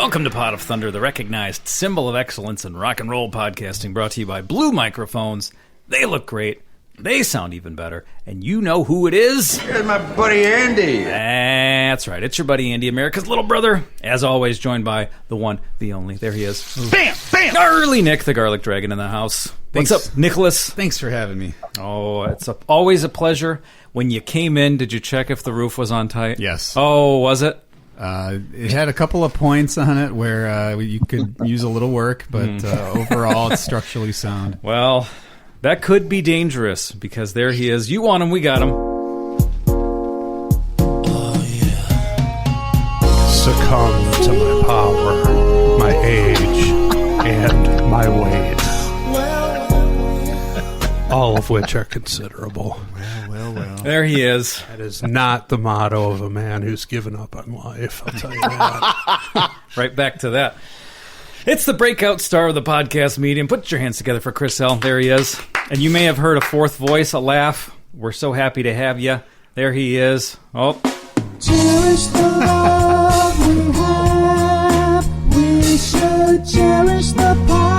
Welcome to Pot of Thunder, the recognized symbol of excellence in rock and roll podcasting, brought to you by Blue Microphones. They look great. They sound even better. And you know who it is? Here's my buddy Andy. That's right. It's your buddy Andy, America's little brother. As always, joined by the one, the only. There he is. Bam! Bam! Gnarly Nick, the garlic dragon in the house. Thanks. What's up, Nicholas? Thanks for having me. Oh, it's always a pleasure. When you came in, did you check if the roof was on tight? Yes. Oh, was it? It had a couple of points on it where you could use a little work, but overall it's structurally sound. Well, that could be dangerous because there he is. You want him, we got him. Oh, yeah. Succumb to my power, my age, and my weight. All of which are considerable. Well. There he is. That is not the motto of a man who's given up on life, I'll tell you that. Right back to that. It's the breakout star of the podcast medium. Put your hands together for Chris L. There he is. And you may have heard a fourth voice, a laugh. We're so happy to have you. There he is. Oh. Cherish the love we have. We should cherish the podcast.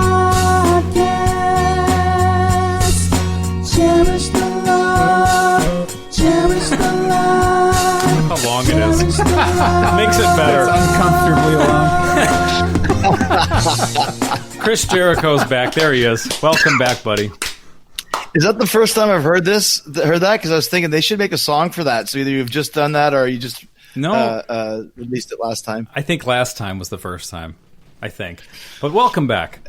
Cherish the love. Cherish the love. How long it is. Makes it better. It's uncomfortably long. Chris Jericho's back. There he is. Welcome back, buddy. Is that the first time I've heard that? Because I was thinking they should make a song for that. So either you've just done that or you just released it last time. I think last time was the first time. I think. But welcome back.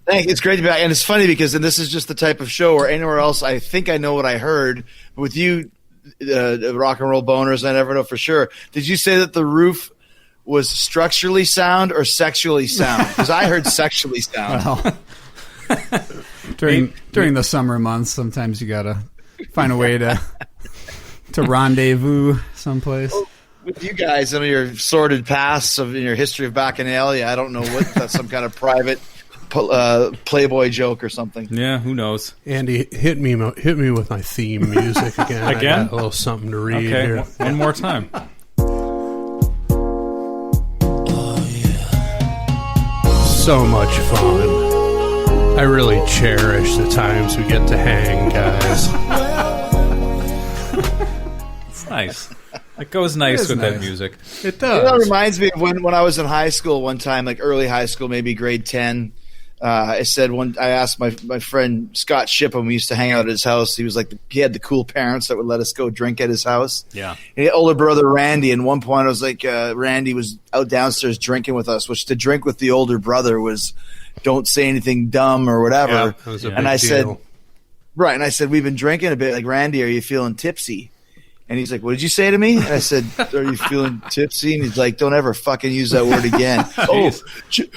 Thank you. It's great to be back. And it's funny because this is just the type of show where anywhere else I think I know what I heard. But with you, rock and roll boners, I never know for sure. Did you say that the roof was structurally sound or sexually sound? Because I heard sexually sound. Well, during the summer months, sometimes you gotta find a way to rendezvous someplace. With you guys, some of your sordid pasts in your history of Bacchanalia, I don't know what that's some kind of private Playboy joke or something. Yeah, who knows? Andy, hit me with my theme music again. Again? I got a little something to read Okay, here. one more time. So much fun. I really cherish the times we get to hang, guys. It's nice. It goes nice with that music. It That does. reminds me of when I was in high school one time, like early high school, maybe grade 10. I asked my friend Scott Shipham, we used to hang out at his house. He was like, he had the cool parents that would let us go drink at his house. Yeah. And he had older brother Randy. And one point I was like, Randy was out downstairs drinking with us, which to drink with the older brother was don't say anything dumb or whatever. Yeah, that was a big and I deal. said, we've been drinking a bit. Like, Randy, are you feeling tipsy? And he's like, what did you say to me? And I said, are you feeling tipsy? And he's like, don't ever fucking use that word again.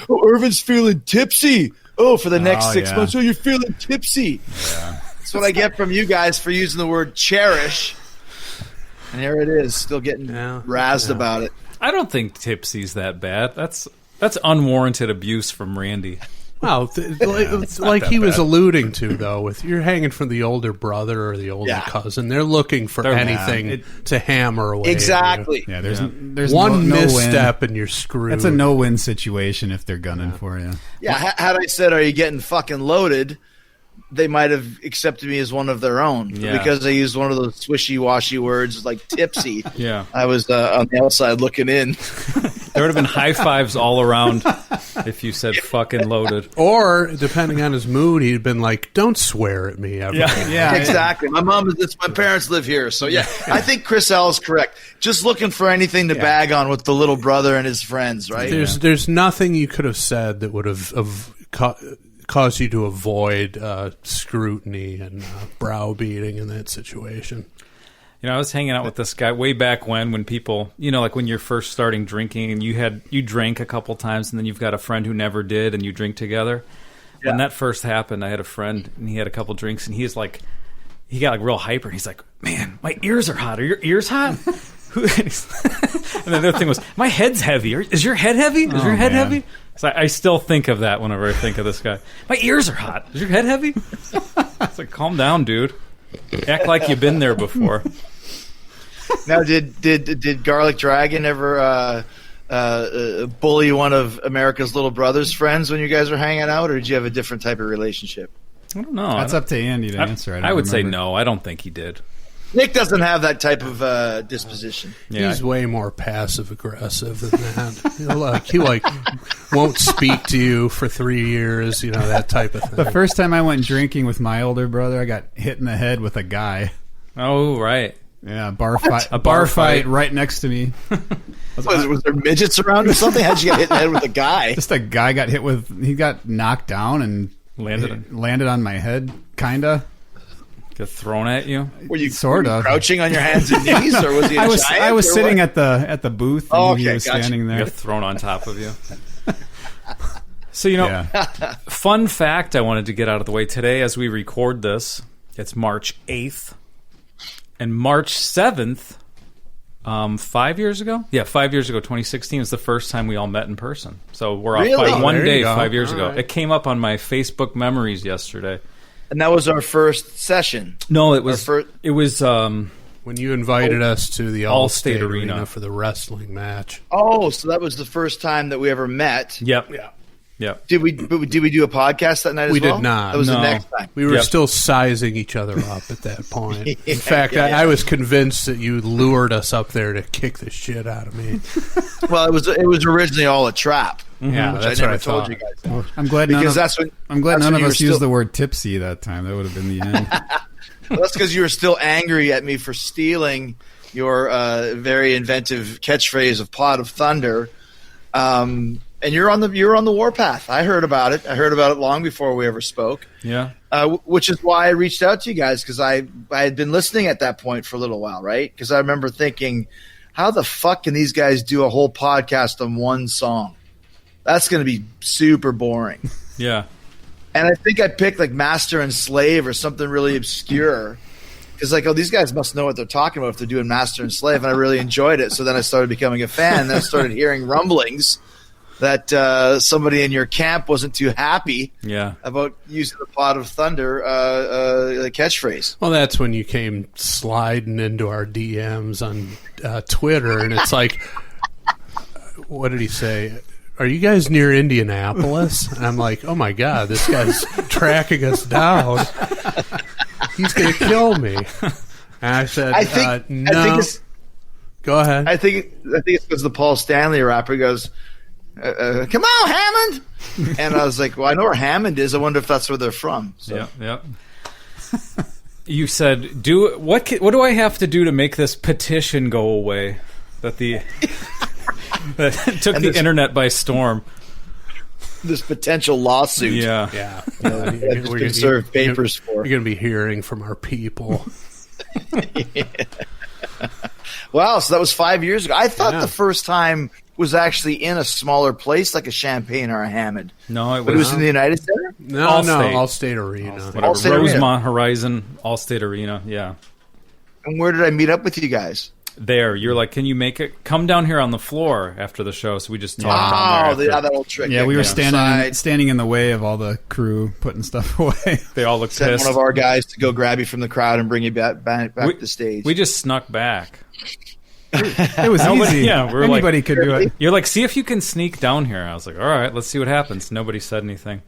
Irvin's feeling tipsy. Oh, for the next 6 months. Oh, you're feeling tipsy. Yeah. That's what I get from you guys for using the word cherish. And here it is, still getting razzed about it. I don't think tipsy's that bad. That's unwarranted abuse from Randy. Well, like he was alluding to, though, with you're hanging from the older brother or the older cousin, they're looking for anything to hammer away. Exactly. Yeah, there's one no misstep win. and you're screwed. That's a no-win situation if they're gunning for you. Yeah, had I said, are you getting fucking loaded, they might have accepted me as one of their own. Yeah. Because I used one of those swishy-washy words like tipsy. Yeah. I was on the outside looking in. There would have been high fives all around if you said fucking loaded. Or, depending on his mood, he'd been like, don't swear at me ever. Yeah, Exactly. My parents live here. So, yeah, I think Chris L is correct. Just looking for anything to bag on with the little brother and his friends, right? There's nothing you could have said that would have caused you to avoid scrutiny and browbeating in that situation. You know, I was hanging out with this guy way back when people, you know, like when you're first starting drinking and you drank a couple times and then you've got a friend who never did and you drink together. Yeah. When that first happened, I had a friend and he had a couple drinks and he got like real hyper and he's like, man, my ears are hot. Are your ears hot? And the other thing was, my head's heavy. Is your head heavy? Is your head heavy? So I still think of that whenever I think of this guy. My ears are hot. Is your head heavy? It's like, calm down, dude. Act like you've been there before. Now, did Garlic Dragon ever bully one of America's Little Brother's friends when you guys were hanging out, or did you have a different type of relationship? I don't know. That's up to Andy to answer. I would say no. I don't think he did. Nick doesn't have that type of disposition. Yeah, He's way more passive aggressive than that. he won't speak to you for 3 years. You know, that type of thing. The first time I went drinking with my older brother, I got hit in the head with a guy. Oh, right. Yeah, bar fight. A bar fight right next to me. Was there midgets around or something? How'd you get hit in the head with a guy? Just a guy got hit with. He got knocked down and landed on my head, kinda. Get thrown at you? Were you crouching on your hands and knees, or was he a giant? I was sitting at the booth, and he was standing there. Get thrown on top of you. So, fun fact I wanted to get out of the way today as we record this. It's March 8th. And March 7th, 5 years ago? Yeah, 5 years ago, 2016 was the first time we all met in person. So we're off by one day 5 years ago. Right. It came up on my Facebook memories yesterday. And that was our first session. No, it was when you invited us to the Allstate Arena for the wrestling match. Oh, so that was the first time that we ever met. Yep. Yeah. Yep. Did we do a podcast that night as well? We did not. That was the next time. We were still sizing each other up at that point. In fact, I was convinced that you lured us up there to kick the shit out of me. Well, it was originally all a trap. Yeah, which that's I never what I told thought. you guys. Well, I'm glad none of us used the word tipsy that time. That would have been the end. Well, that's because you were still angry at me for stealing your very inventive catchphrase of "Pot of Thunder." And you're on the warpath. I heard about it. I heard about it long before we ever spoke. Yeah. Which is why I reached out to you guys, because I had been listening at that point for a little while, right? Because I remember thinking, how the fuck can these guys do a whole podcast on one song? That's going to be super boring. Yeah. And I think I picked like Master and Slave or something really obscure. Because these guys must know what they're talking about if they're doing Master and Slave. And I really enjoyed it. So then I started becoming a fan. And then I started hearing rumblings that somebody in your camp wasn't too happy about using the Pot of Thunder catchphrase. Well, that's when you came sliding into our DMs on Twitter. And it's like, what did he say? Are you guys near Indianapolis? And I'm like, oh my God, this guy's tracking us down. He's going to kill me. And I said, no. Go ahead. I think it's because the Paul Stanley rapper goes, come on, Hammond. And I was like, well, I know where Hammond is. I wonder if that's where they're from. So. Yeah. You said, what do I have to do to make this petition go away? That took the internet by storm. This potential lawsuit. Yeah. We're going to serve papers for. You're going to be hearing from our people. Wow, so that was 5 years ago. I thought the first time was actually in a smaller place like a Champaign or a Hammond. No, it was in the United Center? No, Allstate Arena. Whatever. Rosemont Horizon, Allstate Arena, yeah. And where did I meet up with you guys? There. You're like, can you make it? Come down here on the floor after the show. So we just talked. That old trick. Yeah, we were standing in the way of all the crew putting stuff away. They all looked Sent pissed. one of our guys to go grab you from the crowd and bring you back to the stage. We just snuck back. It was easy. Yeah, anybody could do it. You're like, see if you can sneak down here. I was like, all right, let's see what happens. Nobody said anything.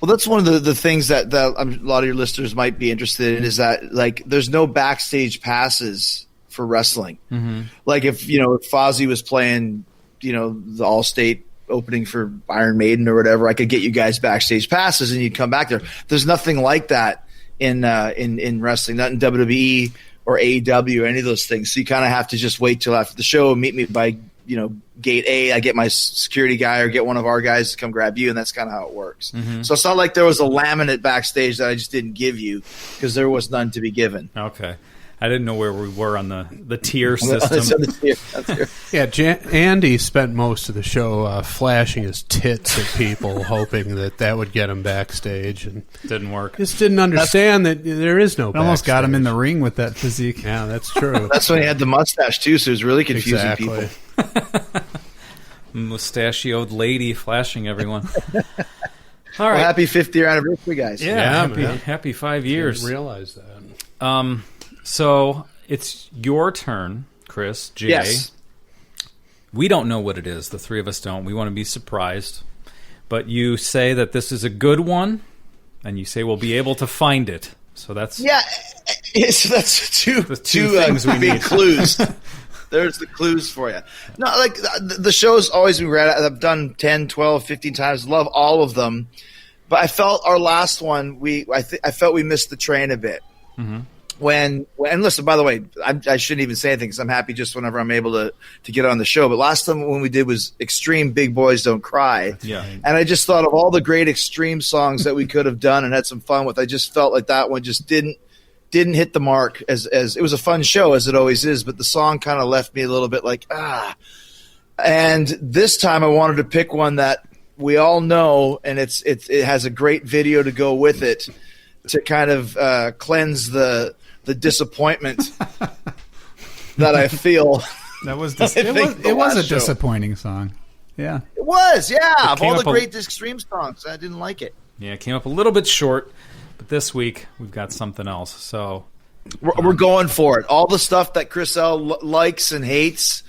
Well, that's one of the things that a lot of your listeners might be interested in is that there's no backstage passes for wrestling. Mm-hmm. Like if Fozzy was playing, the Allstate opening for Iron Maiden or whatever, I could get you guys backstage passes and you'd come back there. There's nothing like that in wrestling, not in WWE or AEW or any of those things. So you kind of have to just wait till after the show, meet me by gate A. I get my security guy or get one of our guys to come grab you, and that's kind of how it works. Mm-hmm. So it's not like there was a laminate backstage that I just didn't give you because there was none to be given. Okay. I didn't know where we were on the tier system. Yeah, Andy spent most of the show flashing his tits at people, hoping that would get him backstage, and didn't work. Just didn't understand that there is no. It almost got him in the ring with that physique. Yeah, that's true. That's when he had the mustache too, so it was really confusing people. Mustachioed lady flashing everyone. All right, well, happy 50th year anniversary, guys! Yeah, happy 5 years. I didn't realize that. So it's your turn, Chris J. Yes. We don't know what it is. The three of us don't. We want to be surprised. But you say that this is a good one, and you say we'll be able to find it. So that's so that's two things we big need. clues. There's the clues for you. No, like the show's always been great. I've done 10, 12, 15 times. Love all of them. But I felt our last one, I felt we missed the train a bit. Mm-hmm. And listen, by the way, I shouldn't even say anything because I'm happy just whenever I'm able to get on the show. But last time when we did was Extreme Big Boys Don't Cry. Yeah. And I just thought of all the great Extreme songs that we could have done and had some fun with. I just felt like that one just didn't hit the mark as it was a fun show as it always is, but the song kind of left me a little bit like, And this time I wanted to pick one that we all know, and it has a great video to go with it to kind of cleanse the disappointment that I feel. That was it was a disappointing song. Yeah, it was. Yeah, of all the came up great Extreme songs, I didn't like it. Yeah, it came up a little bit short, but this week we've got something else. So we're going for it. All the stuff that Chris L likes and hates.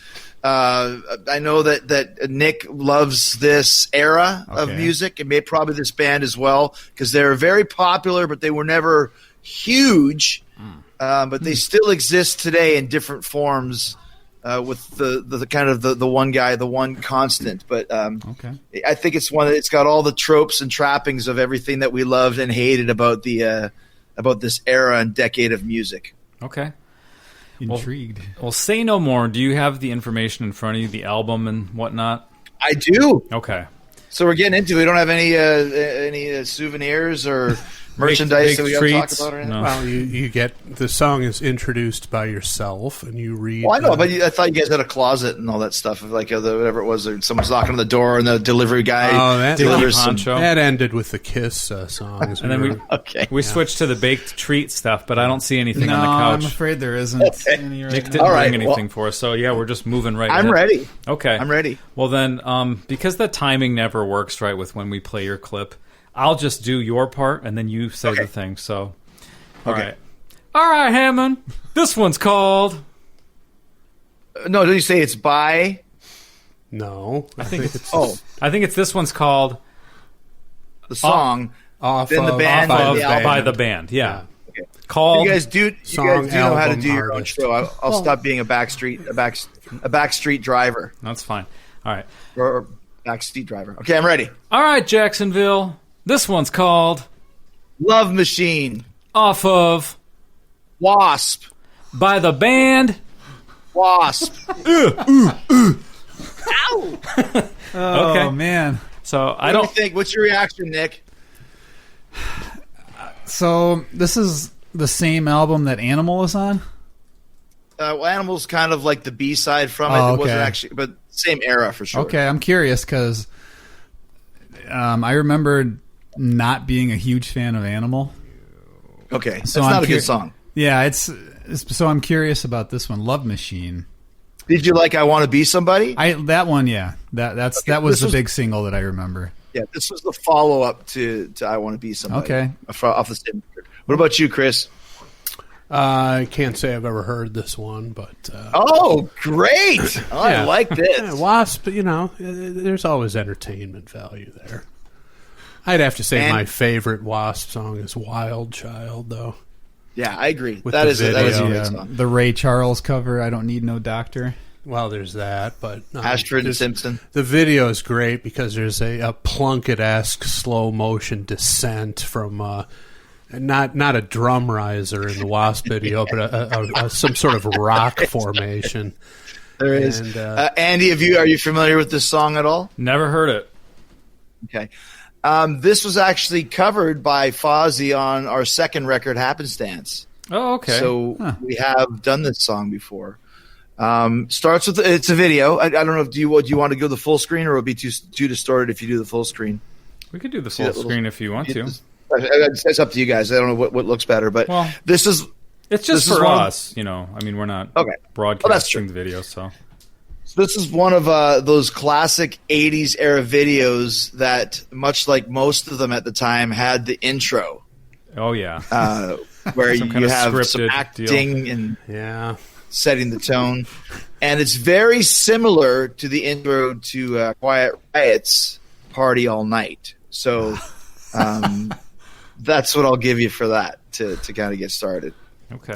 I know that Nick loves this era of music, and maybe probably this band as well, because they're very popular, but they were never huge. But they still exist today in different forms, with the kind of the one guy, the one constant. But I think it's one that it's got all the tropes and trappings of everything that we loved and hated about this era and decade of music. Okay. Intrigued. Well, say no more. Do you have the information in front of you, the album and whatnot? I do. Okay. So we're getting into it. We don't have any souvenirs or merchandise that we got to talk about or anything? No. Well, you get the song is introduced by yourself, and you read. Well, I know, but I thought you guys had a closet and all that stuff, like whatever it was. Or someone's knocking on the door, and the delivery guy delivers some. That ended with the Kiss songs, and then we switched to the baked treat stuff, but I don't see anything on the couch. I'm afraid there isn't any right Nick now. didn't bring anything for us, so yeah, we're just moving right. I'm ahead. ready. Okay, I'm ready. Well then, because the timing never works right with when we play your clip, I'll just do your part, and then you say the thing. So, all right, Hammond. This one's called. No, don't you say it's by? No, I think it's. I think it's this one's called. The song off then of, the band by the band. Yeah. Okay. Called. You guys do Song, know how to album, do your own artist. show. I'll stop being a backstreet driver. That's fine. All right. Or backseat driver. Okay, I'm ready. All right, Jacksonville. This one's called Love Machine. Off of W.A.S.P. by the band. W.A.S.P. Ow! Oh man. So I What do don't you think? What's your reaction, Nick? So this is the same album that Animal is on? Well, Animal's kind of like the B-side from it. Oh, It wasn't okay. actually, but same era for sure. Okay, I'm curious because I remember not being a huge fan of Animal. Okay, So that's I'm not a good song. Yeah, it's so I'm curious about this one, Love Machine. Did you like I Want to Be Somebody? That one, yeah. That was this the was- big single that I remember. Yeah, this was the follow-up to I Want to Be Somebody. Okay. Off the same record. What about you, Chris? I can't say I've ever heard this one, but Oh, great! Oh, I like this. Yeah, W.A.S.P. There's always entertainment value there. I'd have to say And- my favorite W.A.S.P. song is "Wild Child," though. Yeah, I agree. With That the is a video. great song. The Ray Charles cover, I Don't Need No Doctor. Well, there's that, but Ashford and there's- Simpson. The video is great because there's a Plunkett-esque slow motion descent from not a drum riser in the W.A.S.P. video, but a some sort of rock formation. There is. And, Andy, are you familiar with this song at all? never heard it. Okay. This was actually covered by Fozzy on our second record, Happenstance. Oh, okay. So we have done this song before. Starts with it's a video. I don't know if do you want to go the full screen or it would be too distorted if you do the full screen. we could do the See full that little- screen if you want to. It's up to you guys. I don't know what looks better, but Well, this is It's just this is for one- us, you know. I mean, we're not Okay. Well, that's broadcasting true. the video, so. This is one of those classic 80s era videos that, much like most of them at the time, had the intro Oh, yeah. where Some you kind of have some scripted acting deal. and yeah, setting the tone. And it's very similar to the intro to Quiet Riot's Party All Night. So that's what I'll give you for that to kind of get started. Okay.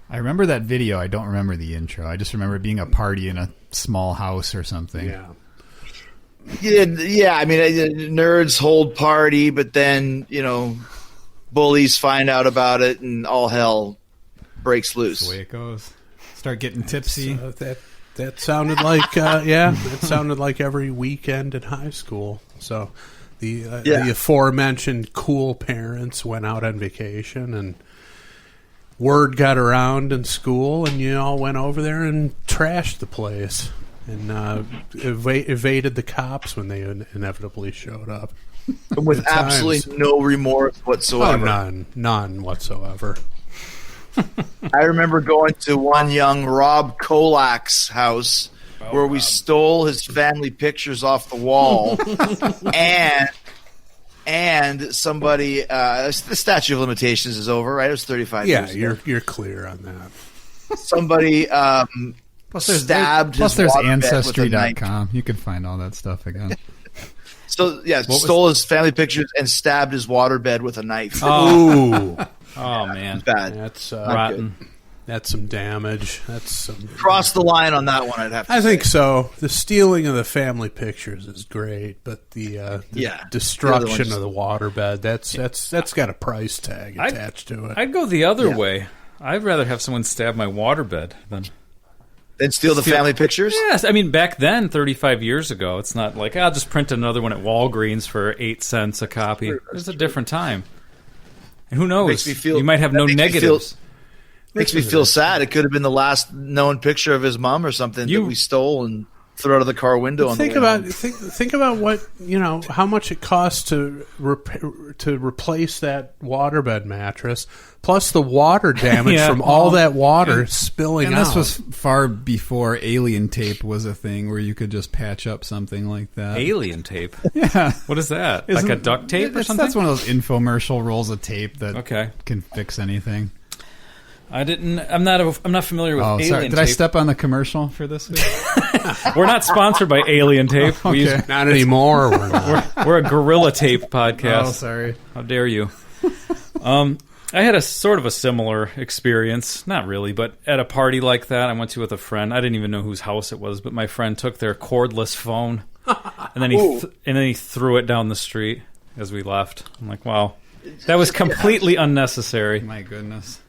I remember that video. I don't remember the intro. I just remember it being a party in a small house or something. Yeah. Yeah. I mean, nerds hold party, but then, bullies find out about it and all hell breaks loose. That's the way it goes. Start getting tipsy. That sounded like that sounded like every weekend in high school. So the aforementioned cool parents went out on vacation, and word got around in school, and you all went over there and trashed the place and evaded the cops when they inevitably showed up. With absolutely no remorse whatsoever. Oh, none whatsoever. I remember going to one young Rob Kolak's house where we stole his family pictures off the wall, and somebody the statute of limitations is over, right? It was 35 years ago. Yeah, you're clear on that. Somebody stabbed his there's waterbed with a knife. Ancestry.com. You can find all that stuff again. So stole his family pictures and stabbed his waterbed with a knife. Ooh. Oh man, Bad. That's rotten. That's some damage. That's some Cross the line on that one, I'd have to I say. think so. The stealing of the family pictures is great, but the destruction of the waterbed, that's got a price tag attached to it. I'd go the other way. I'd rather have someone stab my waterbed than Steal the family pictures? Yes, I mean back then, 35 years ago, it's not like I'll just print another one at Walgreens for 8 cents a copy. It was a different time. And who knows? You might have no negatives. Makes me feel sad. It could have been the last known picture of his mom or something that we stole and threw out of the car window. Think about what how much it costs to replace that waterbed mattress, plus the water damage from all that water spilling out. And this was far before alien tape was a thing where you could just patch up something like that. Alien tape? Yeah. What is that? Like a duct tape or something? That's one of those infomercial rolls of tape that can fix anything. I'm not familiar with alien sorry. tape. Did I step on the commercial for this week? We're not sponsored by Alien Tape. Not anymore. We're not. We're a Gorilla Tape podcast. Oh, sorry. How dare you? I had a sort of a similar experience. Not really, but at a party like that I went to with a friend. I didn't even know whose house it was, but my friend took their cordless phone and then he threw it down the street as we left. I'm like, wow. That was completely unnecessary. My goodness.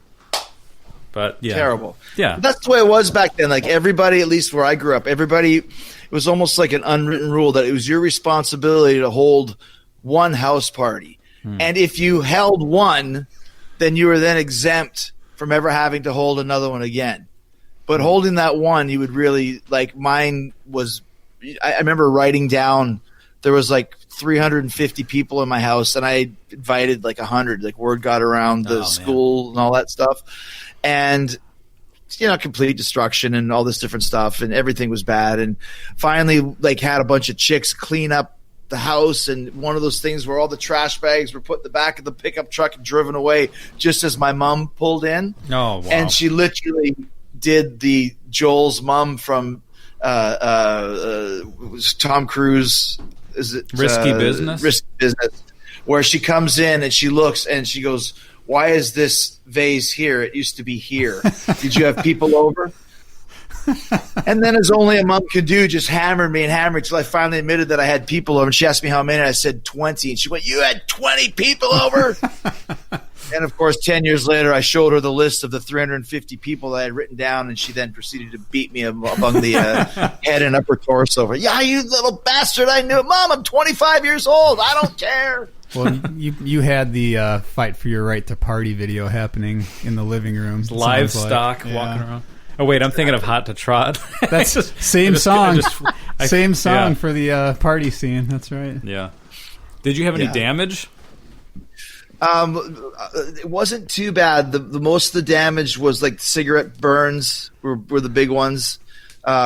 But yeah. Terrible. Yeah. But that's the way it was back then. Like everybody, at least where I grew up, it was almost like an unwritten rule that it was your responsibility to hold one house party. And if you held one, then you were then exempt from ever having to hold another one again. But holding that one, you would really, like mine was, I remember writing down, there was like 350 people in my house and I invited like 100, like word got around the school and all that stuff. And, complete destruction and all this different stuff and everything was bad. And finally, like had a bunch of chicks clean up the house and one of those things where all the trash bags were put in the back of the pickup truck and driven away just as my mom pulled in. Oh, wow. And she literally did the Joel's mom from Tom Cruise. Is it Risky Business? Risky Business, where she comes in and she looks and she goes, "Why is this vase here? It used to be here. Did you have people over?" And then, as only a mom could do, just hammered me until I finally admitted that I had people over. And she asked me how many. I said 20. And she went, "You had 20 people over?" And, of course, 10 years later, I showed her the list of the 350 people that I had written down, and she then proceeded to beat me among the head and upper torso. "Yeah, you little bastard. I knew it. Mom, I'm 25 years old. I don't care." Well, you had the fight for your right to party video happening in the living room. Livestock walking around. Oh, wait, I'm thinking of Hot to Trot. That's same song for the party scene. That's right. Yeah. Did you have any damage? It wasn't too bad. The most of the damage was like cigarette burns were the big ones,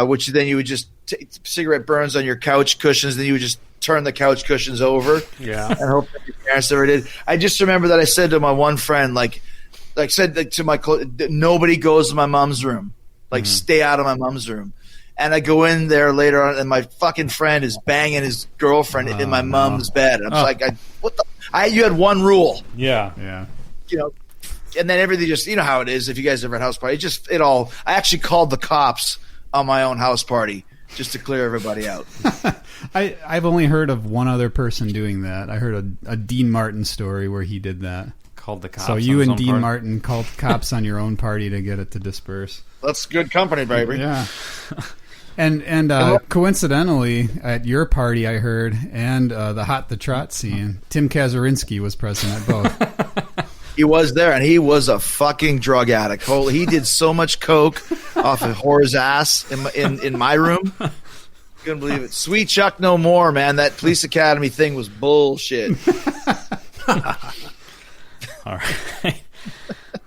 which then you would just take cigarette burns on your couch cushions. Then you would just turn the couch cushions over. Yeah. And hope that your parents ever did. I just remember that I said to my one friend, nobody goes to my mom's room. Like, stay out of my mom's room. And I go in there later on, and my fucking friend is banging his girlfriend in my mom's bed. And I'm like, what the? You had one rule. Yeah. You know, and then everything just, you know how it is. If you guys ever had house party, I actually called the cops on my own house party just to clear everybody out. I've only heard of one other person doing that. I heard a Dean Martin story where he did that. Called the cops. So on you his and own Dean party? Martin called cops on your own party to get it to disperse. That's good company, baby. Yeah. And coincidentally, at your party, I heard, and the Hot the Trot scene, Tim Kazurinsky was present at both. He was there, and he was a fucking drug addict. Holy, he did so much coke off of whore's ass in my room. Couldn't believe it. Sweet Chuck no more, man. That police academy thing was bullshit. All right.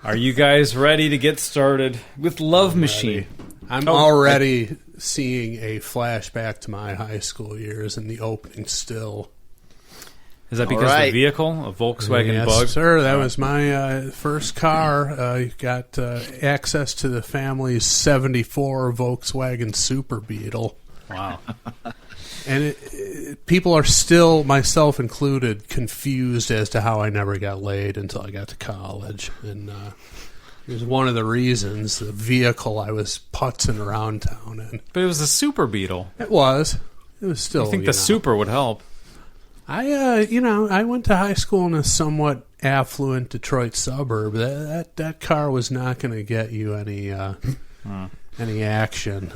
Are you guys ready to get started with Love Machine? I'm already seeing a flashback to my high school years in the opening still. Is that because of the vehicle, a Volkswagen yes, Bug? sir. That was my first car. Got access to the family's 74 Volkswagen Super Beetle. Wow. And people are still, myself included, confused as to how I never got laid until I got to college. And it was one of the reasons, the vehicle I was putzing around town in. But it was a Super Beetle. It was. It was still, I think the Super would help. I went to high school in a somewhat affluent Detroit suburb. That car was not going to get you any action.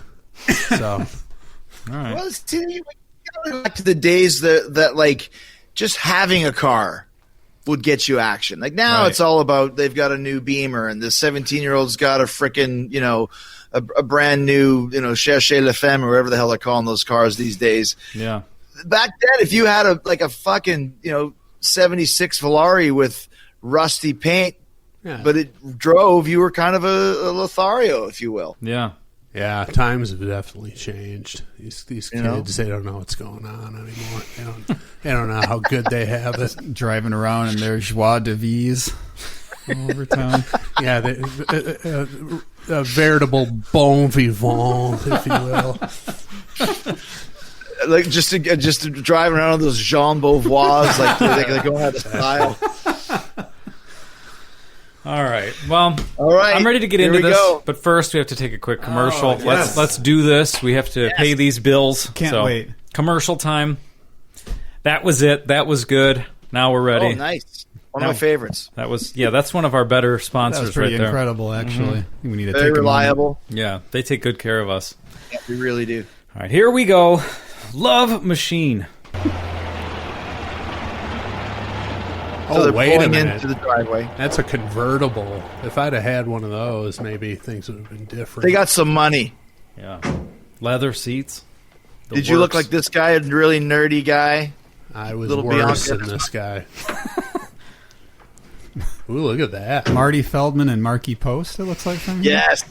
So, all right. Well, see, you go back to the days that like just having a car would get you action. Like now, Right. it's all about they've got a new Beamer, and the 17-year-old's got a frickin' a brand new Cherchez La Femme or whatever the hell they're calling those cars these days. Yeah. Back then, if you had a fucking 76 Volare with rusty paint, but it drove, you were kind of a Lothario, if you will. Yeah. yeah, times have definitely changed. These kids, they don't know what's going on anymore. They don't know how good they have it. Driving around in their joie de vivre all over town. Yeah, a veritable bon vivant, if you will. Like just to drive around on those Jean Beauvoirs, like they're going out of style. All right. Well, All right, I'm ready to get here into we this, go. but first we have to take a quick commercial. yes. Let's do this. We have to pay these bills. Can't wait. Commercial time. That was it. That was good. Now we're ready. Oh, nice. One of my favorites. That's one of our better That sponsors was pretty right there. incredible, actually. We need to Very take a moment. reliable. Yeah, they take good care of us. Yeah, we really do. All right, here we go. Love Machine. So they're wait a pulling minute. into the driveway. That's a convertible. If I'd have had one of those, maybe things would have been different. They got some money. Yeah. Leather seats. The Did you look works. like this guy, a really nerdy guy? I was Little worse Bianca. than this guy. Ooh, look at that. Marty Feldman and Marky Post, it looks like from here. Yes.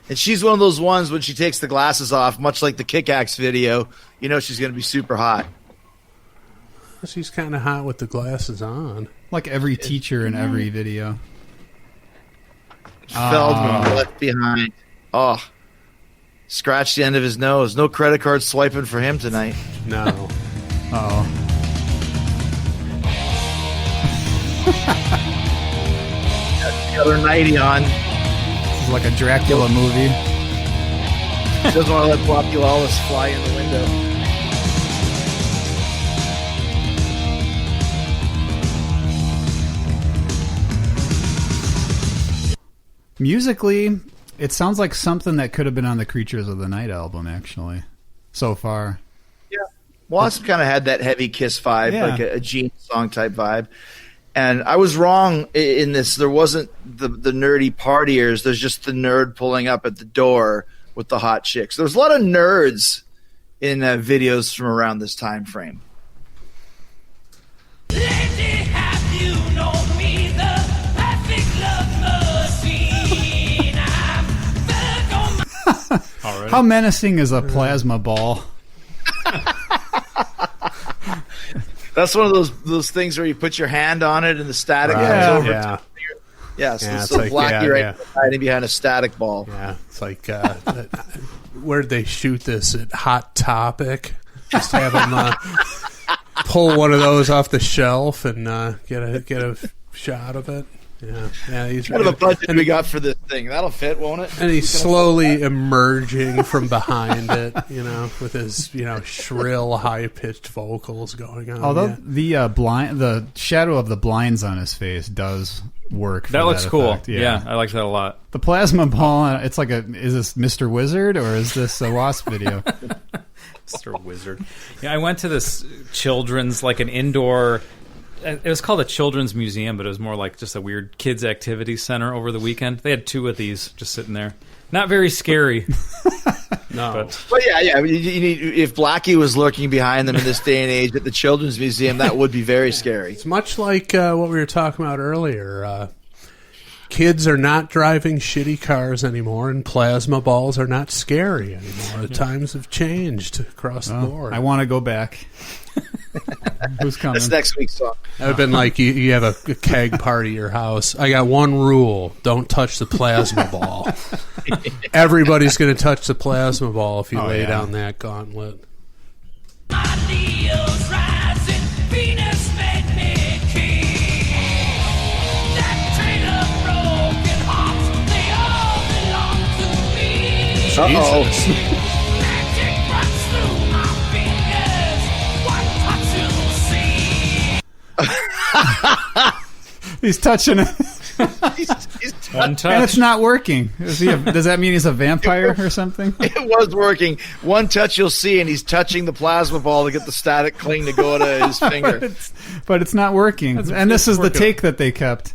And she's one of those ones when she takes the glasses off, much like the Kick-Axe video, you know she's going to be super hot. She's kind of hot with the glasses on. Like every teacher in every video. Feldman left behind. Oh. Scratched the end of his nose. No credit card swiping for him tonight. No. Uh-oh. Got her nightie on. This is like a Dracula movie. She doesn't want to let Populalis fly in the window. Musically, it sounds like something that could have been on the Creatures of the Night album, actually, so far. W.A.S.P. kind of had that heavy Kiss vibe, Yeah. like a Gene song type vibe. And I was wrong in this. There wasn't the nerdy partiers. There's just the nerd pulling up at the door with the hot chicks. There's a lot of nerds in videos from around this time frame. Lady, have you known me, the perfect love machine? I'm stuck on my All right. How menacing is a plasma ball? That's one of those things where you put your hand on it and the static Right. comes over. Yeah. Yeah, so, Yeah, so it's like, Blackie hiding behind a static ball. Yeah, it's like, where'd they shoot this? At Hot Topic? Just have him pull one of those off the shelf and get a shot of it. Yeah. He's What kind of a budget we got for this thing? That'll fit, won't it? And he's slowly emerging from behind it, with his shrill, high pitched vocals going on. Although the shadow of the blinds on his face does work. That looks cool. Effect. Yeah, I like that a lot. The plasma ball. It's like is this Mr. Wizard or is this a W.A.S.P video? Mr. Wizard. Yeah, I went to this children's, like an indoor. It was called a children's museum, but it was more like just a weird kids activity center over the weekend. They had 2 of these just sitting there. Not very scary. No. But yeah. You need, if Blackie was lurking behind them in this day and age at the children's museum, that would be very scary. It's much like what we were talking about earlier. Kids are not driving shitty cars anymore, and plasma balls are not scary anymore. The times have changed across the board. I want to go back. Who's coming? That's next week's song. That would have been like you have a keg party at your house. I got one rule: don't touch the plasma ball. Everybody's going to touch the plasma ball if you lay down that gauntlet. Ideals rising, Venus made me king. That train of broken hearts, they all belong to me. Uh-oh. Magic runs through my fingers. One touch you'll see. He's touching it. He's One touch. And it's not working. Does that mean he's a vampire or something? It was working. One touch you'll see, and he's touching the plasma ball to get the static cling to go to his finger. But it's not working. And this is the take that they kept.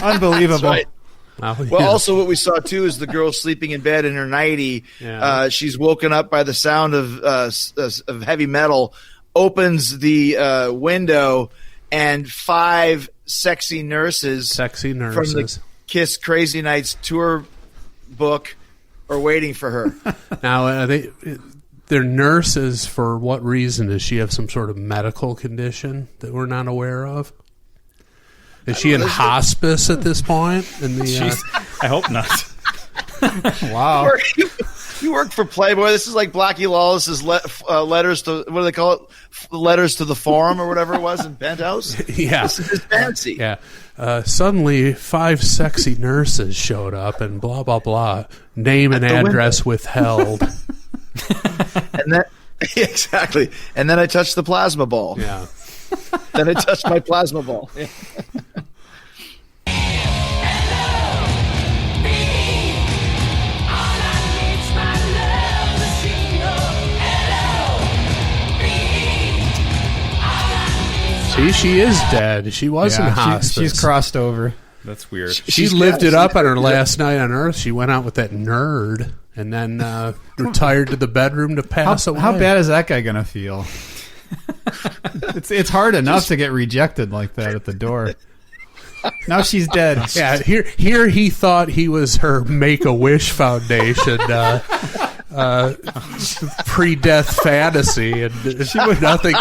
Unbelievable. That's right. Well, also what we saw too is the girl sleeping in bed in her nightie. Yeah. She's woken up by the sound of heavy metal. Opens the window, and 5 sexy nurses from the Kiss Crazy Nights tour book are waiting for her. Now, they're nurses for what reason? Does she have some sort of medical condition that we're not aware of? Is she in hospice at this point? I hope not. Wow. You work for Playboy. This is like Blackie Lawless's letters to, what do they call it? Letters to the Forum or whatever it was in Penthouse. Yeah. This is his fancy. Yeah. Suddenly, 5 sexy nurses showed up and blah, blah, blah. Name and address withheld. And then, exactly. And then I touched the plasma ball. Yeah. Then I touched my plasma ball. Yeah. See, she is dead. She was in hospice. She's crossed over. That's weird. She lived it up on her last night on Earth. She went out with that nerd and then retired to the bedroom to pass away. How bad is that guy going to feel? It's hard enough to get rejected like that at the door. Now she's dead. Yeah, here he thought he was her Make-A-Wish Foundation pre-death fantasy, and nothing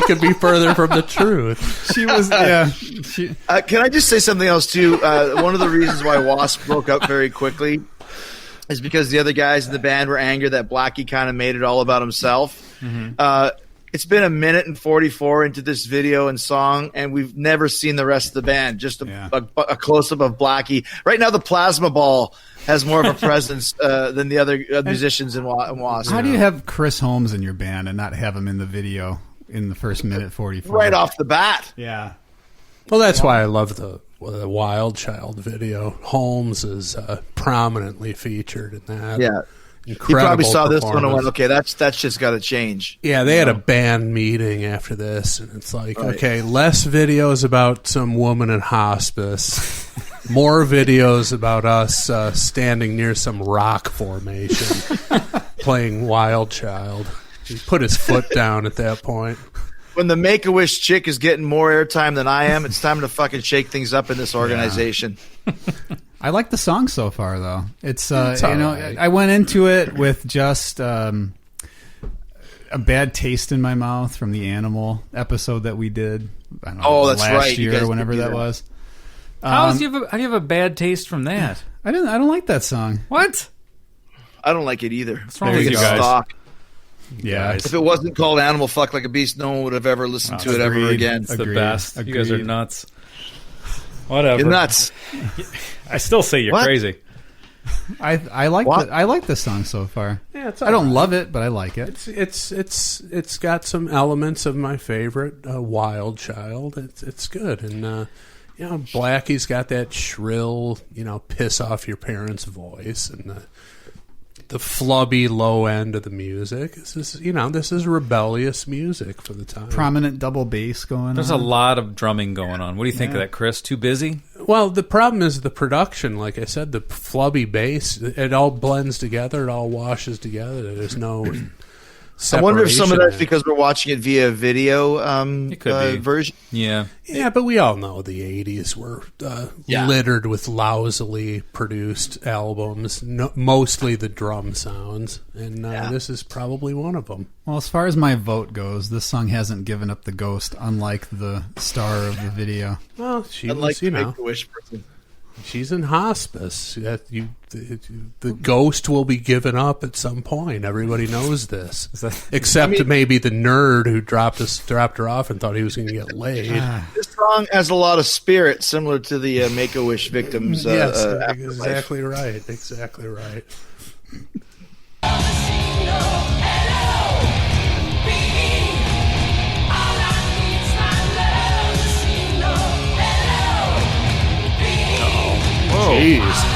could be further from the truth. She was, can I just say something else too? One of the reasons why W.A.S.P broke up very quickly is because the other guys in the band were angry that Blackie kind of made it all about himself. Mm-hmm. It's been 1 minute and 44 into this video and song, and we've never seen the rest of the band. Just a close-up of Blackie. Right now, the plasma ball has more of a presence than the other musicians in W.A.S.P. How do you have Chris Holmes in your band and not have him in the video in the first minute 44? Right off the bat. Yeah. Well, that's why I love the Wild Child video. Holmes is prominently featured in that. Yeah. Incredible. You probably saw this one and went, okay, that's just got to change. Yeah, they had a band meeting after this, and it's like, okay, less videos about some woman in hospice, more videos about us standing near some rock formation, playing Wild Child. He put his foot down at that point. When the Make-A-Wish chick is getting more airtime than I am, it's time to fucking shake things up in this organization. Yeah. I like the song so far, though. It's right. I went into it with just a bad taste in my mouth from the Animal episode that we did. I don't know, that's last right. year or whenever that was. How do you have a bad taste from that? I don't like that song. What? I don't like it either. What's wrong with you guys? Stock. Yeah. If it wasn't called Animal Fuck Like a Beast, no one would have ever listened to it ever agreed. again. It's the best. You guys are Agreed. nuts. Whatever. You're nuts. I still say you're What? crazy. I like the song so far. Yeah, it's I don't love it, but I like it. It's got some elements of my favorite, Wild Child. It's good, and Blackie's got that shrill, piss off your parents' voice, and the flubby low end of the music. This is rebellious music for the time. Prominent double bass going There's on. a lot of drumming going on. What do you think of that, Chris? Too busy? Well, the problem is the production. Like I said, the flubby bass, it all blends together. It all washes together. There's no separation. I wonder if some of that's there. because we're watching it via video It could be. version. Yeah. Yeah, but we all know the 80s were littered with lousily produced albums, mostly the drum sounds, and this is probably one of them. Well, as far as my vote goes, this song hasn't given up the ghost, unlike the star of the video. Well, she Unlike was, the Make-A-Wish person. she's in hospice. The ghost will be given up at some point. Everybody knows this, except maybe the nerd who dropped her off and thought he was going to get laid. This song has a lot of spirit, similar to the Make-A-Wish victims. Yes, afterlife. exactly right. Exactly right. Jeez.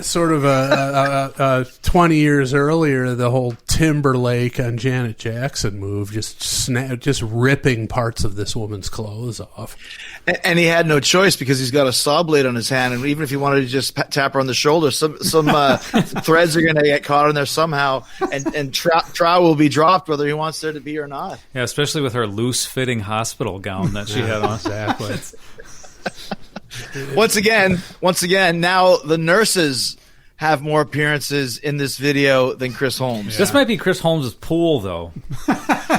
Sort of 20 years earlier, the whole Timberlake on Janet Jackson move, just ripping parts of this woman's clothes off. And he had no choice because he's got a saw blade on his hand, and even if he wanted to just tap her on the shoulder, some threads are going to get caught in there somehow, and trowel will be dropped whether he wants there to be or not. Yeah, especially with her loose-fitting hospital gown that she had on. Exactly. Once again, now the nurses have more appearances in this video than Chris Holmes. This might be Chris Holmes' pool, though.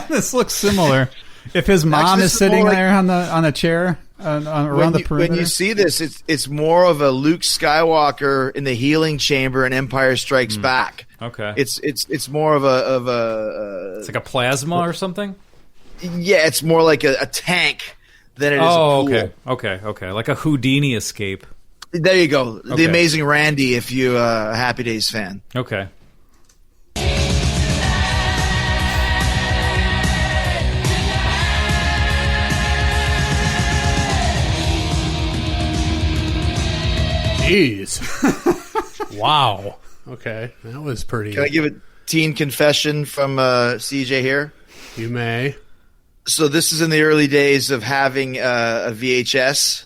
This looks similar. If his mom Actually, is this is sitting more like- there on a chair around the perimeter. When you see this, it's more of a Luke Skywalker in the healing chamber in Empire Strikes Back. Okay. It's more of a It's like a plasma or something? yeah, it's more like a tank than it is a Oh, pool. okay. Like a Houdini escape. There you go. Okay. The Amazing Randy, if you're a Happy Days fan. Okay. Jeez. Wow. Okay, that was pretty. Can I give a teen confession from CJ here? You may. So this is in the early days of having a VHS.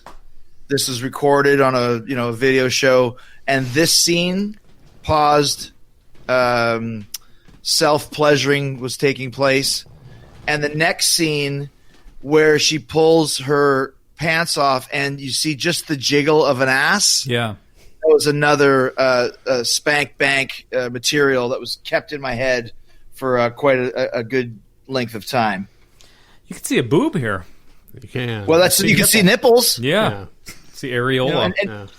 This was recorded on a video show, and this scene paused. Self-pleasuring was taking place, and the next scene where she pulls her pants off, and you see just the jiggle of an ass. Yeah. That was another spank bank material that was kept in my head for quite a good length of time. You can see a boob here. You can. Well, you can see nipples. Yeah. See areola.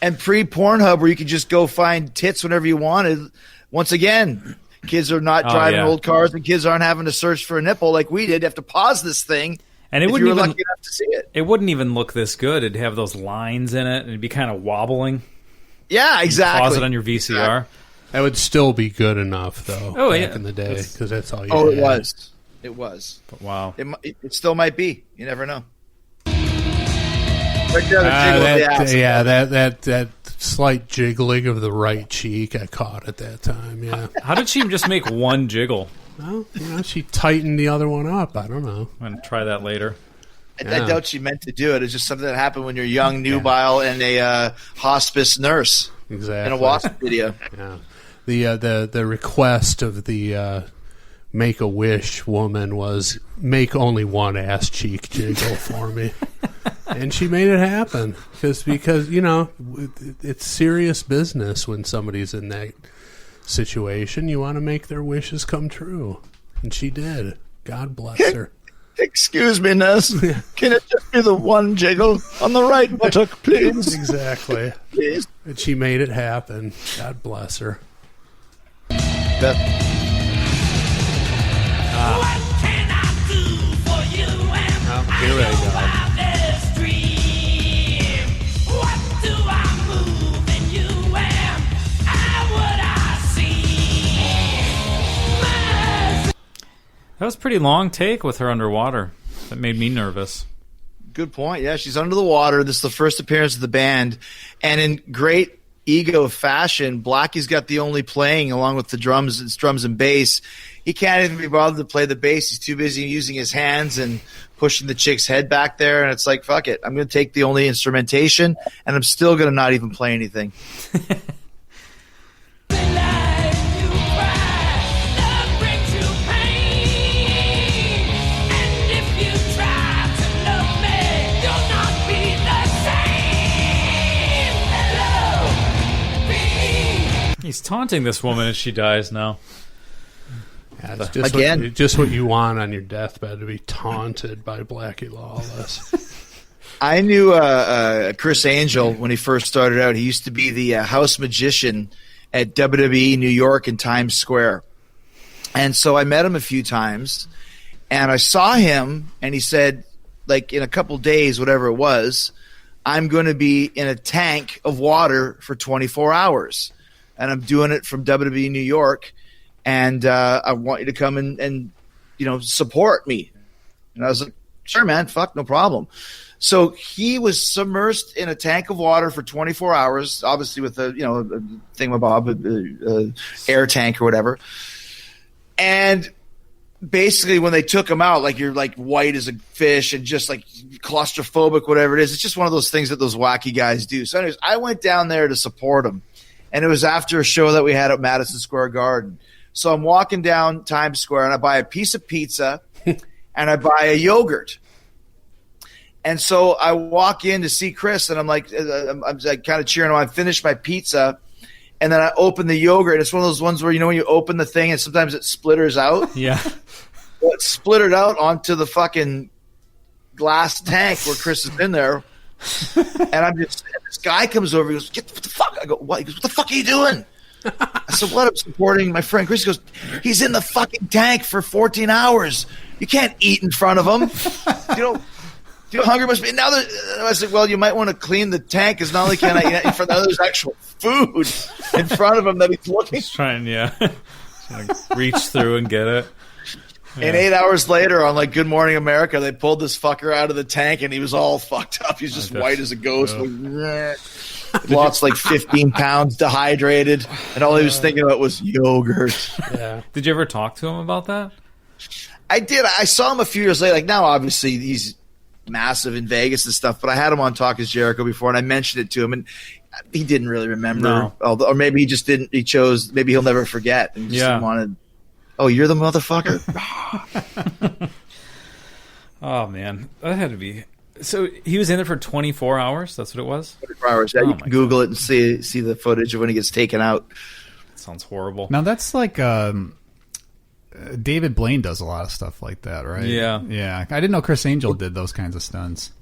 And pre-Pornhub, where you could just go find tits whenever you wanted. Once again, kids are not driving old cars, and kids aren't having to search for a nipple like we did. You have to pause this thing. And it if wouldn't you were even lucky enough to see it. It wouldn't even look this good. It'd have those lines in it, and it'd be kind of wobbling. Yeah, exactly. Pause it on your VCR. That would still be good enough, though. Oh, back yeah. in the day, because that's all you. Oh, had. it was. It was. But wow. It still might be. You never know. Right there, the jiggle of the ass. That slight jiggling of the right cheek, I caught at that time. Yeah. How did she just make one jiggle? Well, she tightened the other one up. I don't know. I'm going to try that later. I doubt she meant to do it. It's just something that happened when you're young, nubile, and a hospice nurse Exactly. in a W.A.S.P video. Yeah. The request of the Make-A-Wish woman was make only one ass cheek jiggle for me. And she made it happen because it's serious business when somebody's in that situation. You want to make their wishes come true, and she did. God bless her. Excuse me, nurse. Can it just be the one jiggle on the right buttock, please? Exactly. Please. And she made it happen. God bless her. That, What can I do for you? Here I go. What do I move in you? Am I what I see? That was a pretty long take with her underwater. That made me nervous. good point. Yeah, she's under the water. This is the first appearance of the band. And in great ego fashion, Blackie's got the only playing along with the drums and bass. He can't even be bothered to play the bass. He's too busy using his hands and pushing the chick's head back there. And it's like, fuck it. I'm going to take the only instrumentation, and I'm still going to not even play anything. He's taunting this woman as she dies now. Yeah, it's just just what you want on your deathbed, to be taunted by Blackie Lawless. I knew Chris Angel when he first started out. He used to be the house magician at WWE New York in Times Square. And so I met him a few times, and I saw him, and he said, like, in a couple days, whatever it was, I'm going to be in a tank of water for 24 hours. And I'm doing it from WWE New York, and I want you to come and support me. And I was like, sure, man, fuck, no problem. So he was submersed in a tank of water for 24 hours, obviously with a thingamabob, air tank or whatever. And basically when they took him out, like, you're like white as a fish and just like claustrophobic, whatever it is. It's just one of those things that those wacky guys do. So anyways, I went down there to support him. And it was after a show that we had at Madison Square Garden. So I'm walking down Times Square, and I buy a piece of pizza, and I buy a yogurt. And so I walk in to see Chris, and I'm like kind of cheering him on. I finish my pizza, and then I open the yogurt. And it's one of those ones where, when you open the thing, and sometimes it splitters out. Yeah. Well, it splittered out onto the fucking glass tank where Chris is in there. And this guy comes over. He goes, "What the fuck?" I go, "What?" He goes, "What the fuck are you doing?" I said, "What? I'm supporting my friend Chris." He goes, "He's in the fucking tank for 14 hours. You can't eat in front of him. Do you know how hungry must be?" Now I said, "Well, you might want to clean the tank, because not only can I eat in front of, there's actual food in front of him that he's looking." He's trying to reach through and get it. And 8 hours later, on like Good Morning America, they pulled this fucker out of the tank, and he was all fucked up. He's just white as a ghost. Lost like 15 pounds, dehydrated, and all he was thinking about was yogurt. Yeah. Did you ever talk to him about that? I did. I saw him a few years later. Like, now, obviously, he's massive in Vegas and stuff, but I had him on Talk is Jericho before, and I mentioned it to him, and he didn't really remember. No. Or maybe he just didn't. He chose. Maybe he'll never forget. And just didn't want to. Oh, you're the motherfucker? Oh, man. That had to be... So he was in there for 24 hours? That's what it was? 24 hours. Yeah, you can Google it and see the footage of when he gets taken out. That sounds horrible. Now, that's like... David Blaine does a lot of stuff like that, right? Yeah. Yeah. I didn't know Chris Angel did those kinds of stunts.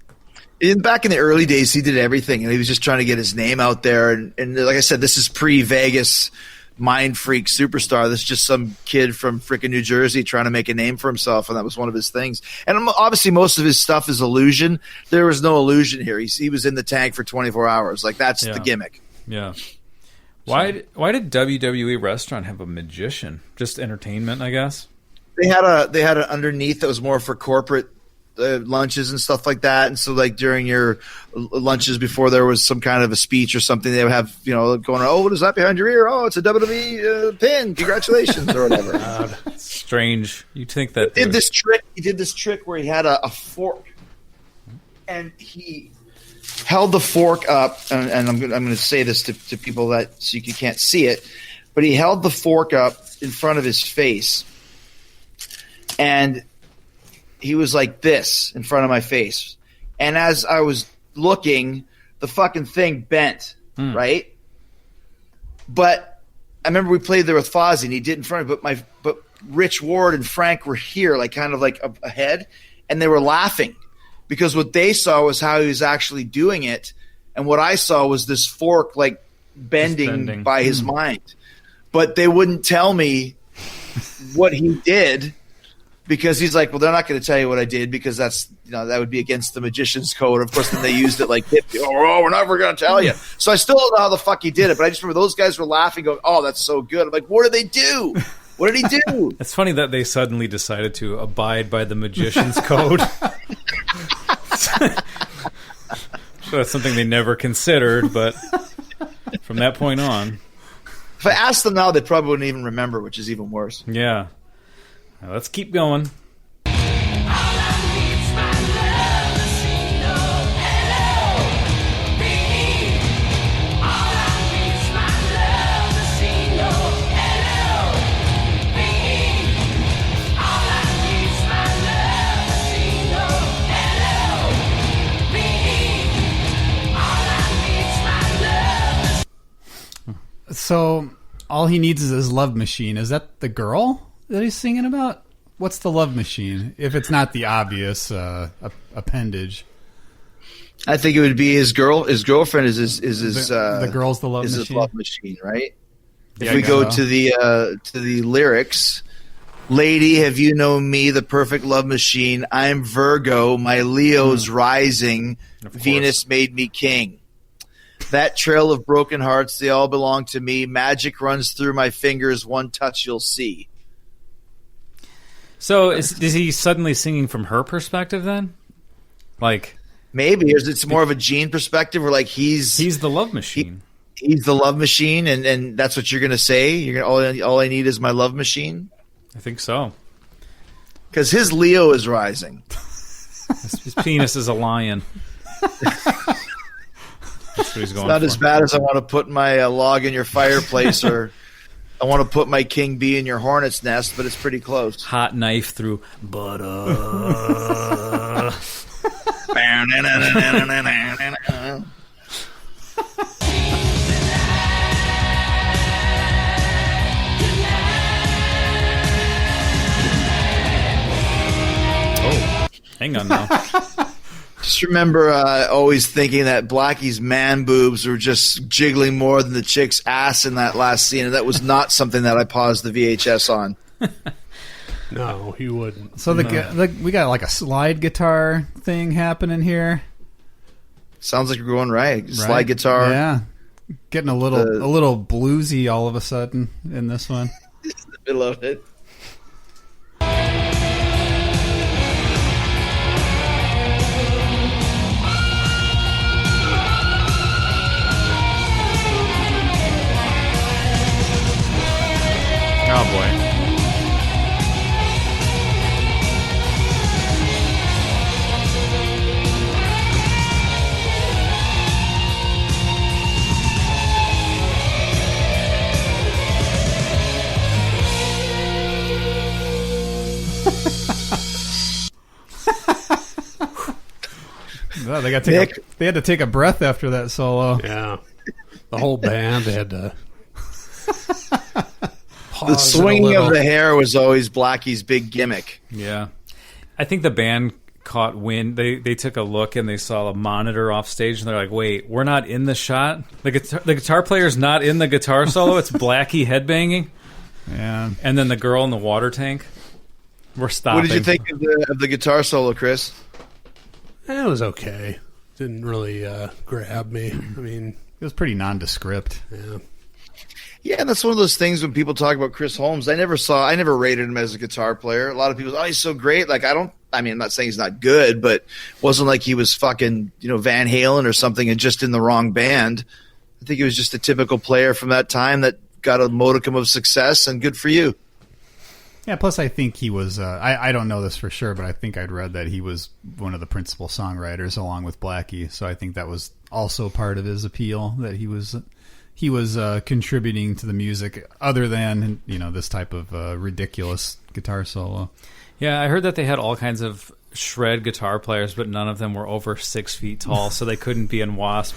Back in the early days, he did everything, and he was just trying to get his name out there. And like I said, this is pre-Vegas... mind freak superstar. This is just some kid from freaking New Jersey trying to make a name for himself, and that was one of his things. And obviously most of his stuff is illusion. There was no illusion here. He was in the tank for 24 hours. Like, that's the gimmick. Yeah. Why did WWE Restaurant have a magician? Just entertainment, I guess. They had an underneath that was more for corporate lunches and stuff like that. And so, like, during your lunches before there was some kind of a speech or something, they would have, going, "Oh, what is that behind your ear? Oh, it's a WWE pin. Congratulations," or whatever. Strange. You'd think that He did this trick where he had a fork, and he held the fork up, and I'm going to say this to people so you can't see it, but he held the fork up in front of his face, and he was like this in front of my face. And as I was looking, the fucking thing bent, right? But I remember we played there with Fozzy, and he did in front of me, but Rich Ward and Frank were here, like kind of like ahead. and they were laughing because what they saw was how he was actually doing it, and what I saw was this fork like bending by his mind. But they wouldn't tell me what he did because he's like, well, they're not going to tell you what I did because that's, that would be against the magician's code. Of course, then they used it like, we're never going to tell you. So I still don't know how the fuck he did it, but I just remember those guys were laughing, going, oh, that's so good. I'm like, what did they do? What did he do? It's funny that they suddenly decided to abide by the magician's code. So that's something they never considered, but from that point on. If I asked them now, they probably wouldn't even remember, which is even worse. Yeah. Now, let's keep going. So all he needs is his love machine. Is that the girl that he's singing about? What's the love machine? If it's not the obvious appendage, I think it would be his girl. His girlfriend is his. The girl's the love is machine. his love machine, right? Yeah, If we go to the lyrics, lady, have you known me, the perfect love machine? I'm Virgo, my Leo's rising. Venus made me king. That trail of broken hearts, they all belong to me. Magic runs through my fingers. One touch, you'll see. So is he suddenly singing from her perspective then? Like maybe it's more of a Gene perspective, where like he's the love machine. He's the love machine, and that's what you're gonna say. You're gonna all I need is my love machine. I think so. Because his Leo is rising. His penis is a lion. That's what he's going It's not for. as bad as I want to put my log in your fireplace, or I want to put my king bee in your hornet's nest, but it's pretty close. Hot knife through butter. Oh, hang on now. Just remember always thinking that Blackie's man boobs were just jiggling more than the chick's ass in that last scene, and that was not something that I paused the VHS on. No, he wouldn't. So we got like a slide guitar thing happening here. Sounds like we're going right. Slide guitar. Yeah. Getting a little bluesy all of a sudden in this one. I love it. Oh boy. Well, they had to take a breath after that solo. Yeah. The whole band had to The swinging of the hair was always Blackie's big gimmick. Yeah. I think the band caught wind. They took a look and they saw a monitor off stage and they're like, wait, we're not in the shot? The guitar player's not in the guitar solo? It's Blackie headbanging? Yeah. And then the girl in the water tank? We're stopping. What did you think of the guitar solo, Chris? It was okay. Didn't really grab me. I mean, it was pretty nondescript. Yeah. Yeah, that's one of those things when people talk about Chris Holmes. I never rated him as a guitar player. A lot of people say, oh, he's so great. Like, I'm not saying he's not good, but it wasn't like he was fucking, Van Halen or something and just in the wrong band. I think he was just a typical player from that time that got a modicum of success, and good for you. Yeah, plus I think he was, I don't know this for sure, but I think I'd read that he was one of the principal songwriters along with Blackie. So I think that was also part of his appeal, that he was contributing to the music other than, this type of ridiculous guitar solo. Yeah, I heard that they had all kinds of shred guitar players, but none of them were over 6 feet tall, so they couldn't be in W.A.S.P.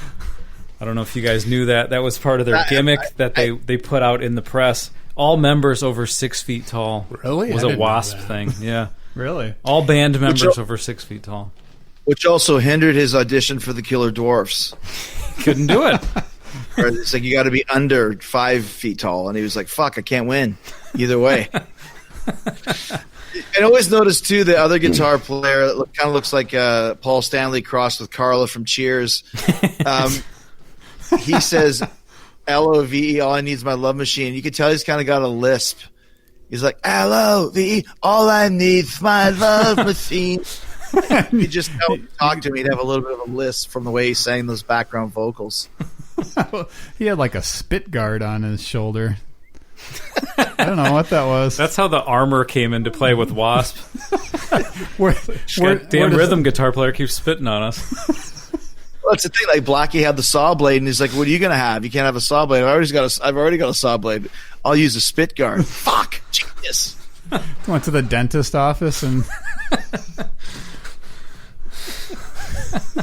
I don't know if you guys knew that. That was part of their gimmick that they put out in the press. All members over 6 feet tall really? was a W.A.S.P. thing. Yeah. Really? All band members over 6 feet tall. Which also hindered his audition for the Killer Dwarfs. Couldn't do it. Or it's like you got to be under 5 feet tall, and he was like, "Fuck, I can't win either way." I always noticed too the other guitar player kind of looks like Paul Stanley crossed with Carla from Cheers. He says, "L-O-V-E, all I need is my love machine." You can tell he's kind of got a lisp. He's like, "L-O-V-E, all I need is my love machine." He just talk to me. He'd have a little bit of a lisp from the way he sang those background vocals. He had like a spit guard on his shoulder. I don't know what that was. That's how the armor came into play with W.A.S.P. where Damn does- rhythm guitar player keeps spitting on us. Well, that's the thing. Like Blackie had the saw blade, and he's like, "What are you gonna have? You can't have a saw blade. I've already got a saw blade. I'll use a spit guard." Fuck, genius. Went to the dentist office and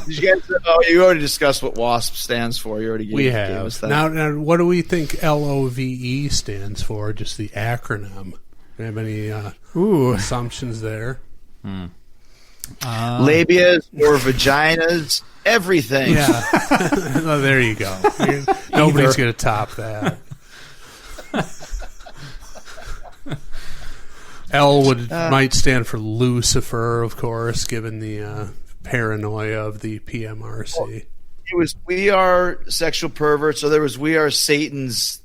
Did you guys? Oh, you already discussed what W.A.S.P stands for. You already We gave have. us that. Now, what do we think LOVE stands for? Just the acronym. Do you have any assumptions there? Labias or vaginas, everything. Yeah. Well, there you go. Nobody's going to top that. L might stand for Lucifer, of course, given the paranoia of the PMRC. It was "We Are Sexual Perverts," or there was "We Are Satan's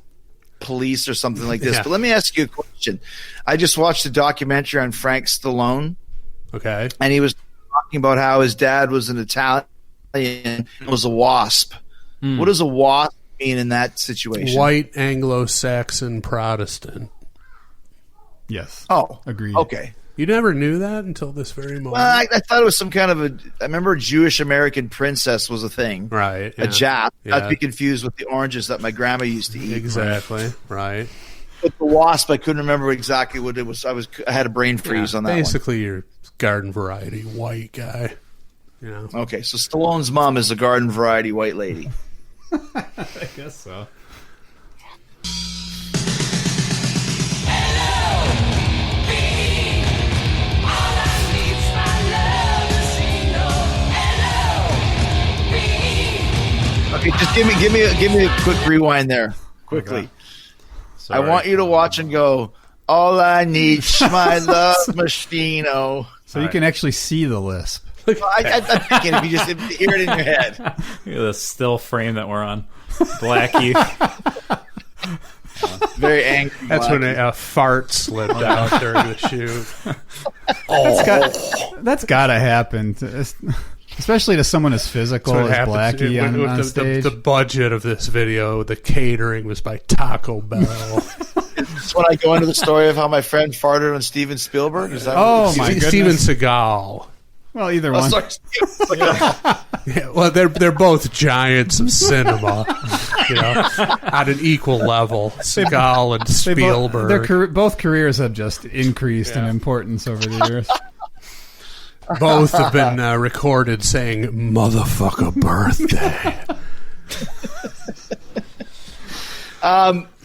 Police" or something like this. Yeah. But let me ask you a question. I just watched a documentary on Frank Stallone, Okay. and he was talking about how his dad was an Italian and was a WASP. What does a WASP mean in that situation? White Anglo-Saxon Protestant. yes. Oh, Agreed. okay. You never knew that until this very moment? Well, I thought it was some kind of I remember Jewish American princess was a thing. Right. A Jap. Yeah. Not to be confused with the oranges that my grandma used to eat. Exactly. Right. But the WASP, I couldn't remember exactly what it was. I had a brain freeze on that Basically, your garden variety white guy. You know. one. Okay, so Stallone's mom is a garden variety white lady. I guess so. Okay, just give me a quick rewind there, quickly. Okay. I want you to watch and go. All I need is my love machine. Oh, So you can actually see the lisp. I'm thinking if you just hear it in your head. Look at the still frame that we're on. Blackie. Very angry. That's when Blackie. a fart slipped out during the shoot. That's got to happen, especially to someone as physical That's what as happens Blackie when on stage. the budget of this video, the catering was by Taco Bell. That's when I go into the story of how my friend farted on Steven Spielberg. Is that Oh, my goodness. Steven Seagal. Well, either Oh, one. sorry, Yeah, well, they're both giants of cinema, you know, at an equal level. Seagal and They Spielberg. both careers have just increased in importance over the years. Both have been recorded saying "motherfucker birthday."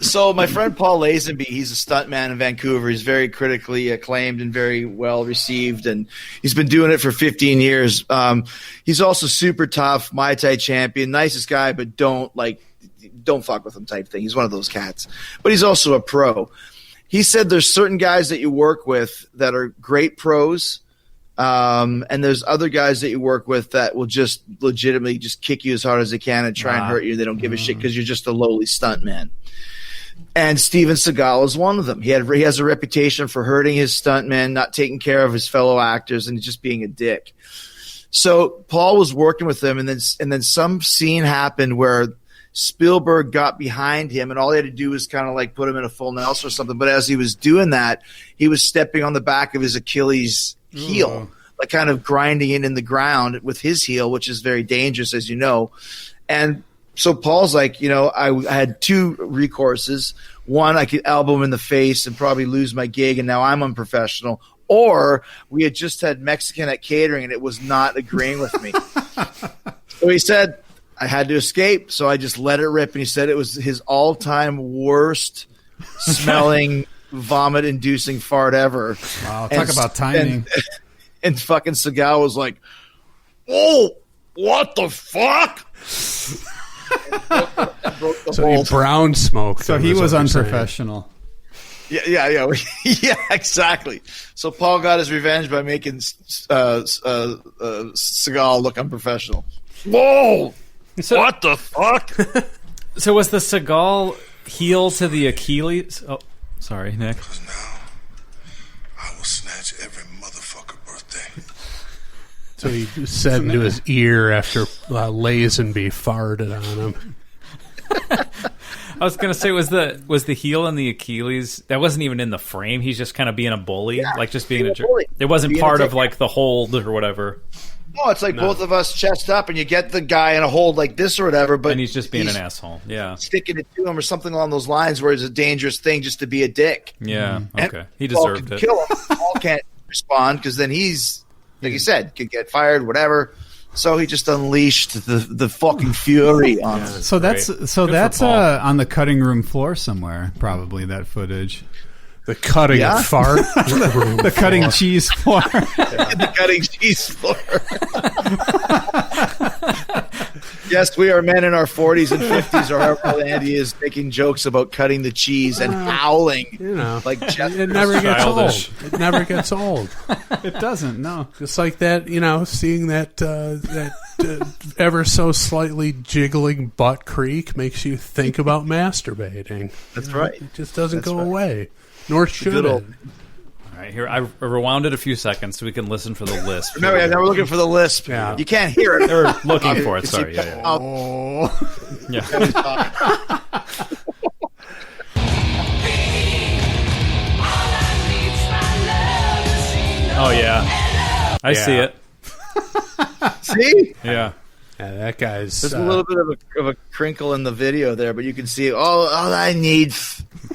So my friend Paul Lazenby, he's a stuntman in Vancouver. He's very critically acclaimed and very well received, and he's been doing it for 15 years. He's also super tough, Muay Thai champion, nicest guy, but don't fuck with him type thing. He's one of those cats. But he's also a pro. He said there's certain guys that you work with that are great pros, and there's other guys that you work with that will just legitimately just kick you as hard as they can and try and hurt you. They don't give a shit because you're just a lowly stuntman. And Steven Seagal is one of them. He has a reputation for hurting his stuntmen, not taking care of his fellow actors, and just being a dick. So Paul was working with him, and then some scene happened where Spielberg got behind him, and all he had to do was kind of like put him in a full Nelson or something. But as he was doing that, he was stepping on the back of his Achilles heel, like kind of grinding it in the ground with his heel, which is very dangerous, as you know. And so Paul's like, I had two recourses. One, I could elbow him in the face and probably lose my gig, and now I'm unprofessional. Or we had just had Mexican at catering, and it was not agreeing with me. So he said, I had to escape, so I just let it rip. And he said it was his all-time worst smelling vomit-inducing fart ever. Wow, talk about timing. And fucking Seagal was like, "Oh, what the fuck?" So he brown smoked. So he was unprofessional. Yeah, exactly. So Paul got his revenge by making Seagal look unprofessional. Whoa! What the fuck? So was the Seagal heel to the Achilles? Oh, sorry, Nick. Now, I will snatch every motherfucker birthday. So he said into his ear after Lazenby farted on him. I was gonna say, was the heel and the Achilles? That wasn't even in the frame. He's just kind of being a bully, like just being a jerk. It wasn't Being part a of like the hold or whatever. No, it's like both of us chest up, and you get the guy in a hold like this or whatever, but And he's just being an asshole. Yeah, sticking it to him or something along those lines, where it's a dangerous thing just to be a dick. yeah. And Okay, he Paul deserved can it. Kill him. Paul can't respond because then he's, like you said, could get fired, whatever. So he just unleashed the fucking fury on us. So that's Great. so Good for that's Paul. on the cutting room floor somewhere, probably, that footage. The cutting Yeah? fart. The cutting cheese floor. The cutting cheese floor. Yes, we are men in our 40s and 50s, or however old Andy is, making jokes about cutting the cheese and howling. You know, Like it never gets Childish. old. It never gets old. It doesn't, no. Just like that, seeing that ever so slightly jiggling butt creak makes you think about masturbating. That's right. It just doesn't That's go right. away. Nor should good it. old- All right, here I rewound it a few seconds so we can listen for the list. Remember, now we're looking for the lisp. Yeah. You can't hear it. Or looking for it. Sorry. Yeah. Oh. Yeah. Oh yeah. I see it. See? Yeah. Yeah, that guy's. There's a little bit of a crinkle in the video there, but you can see all I need.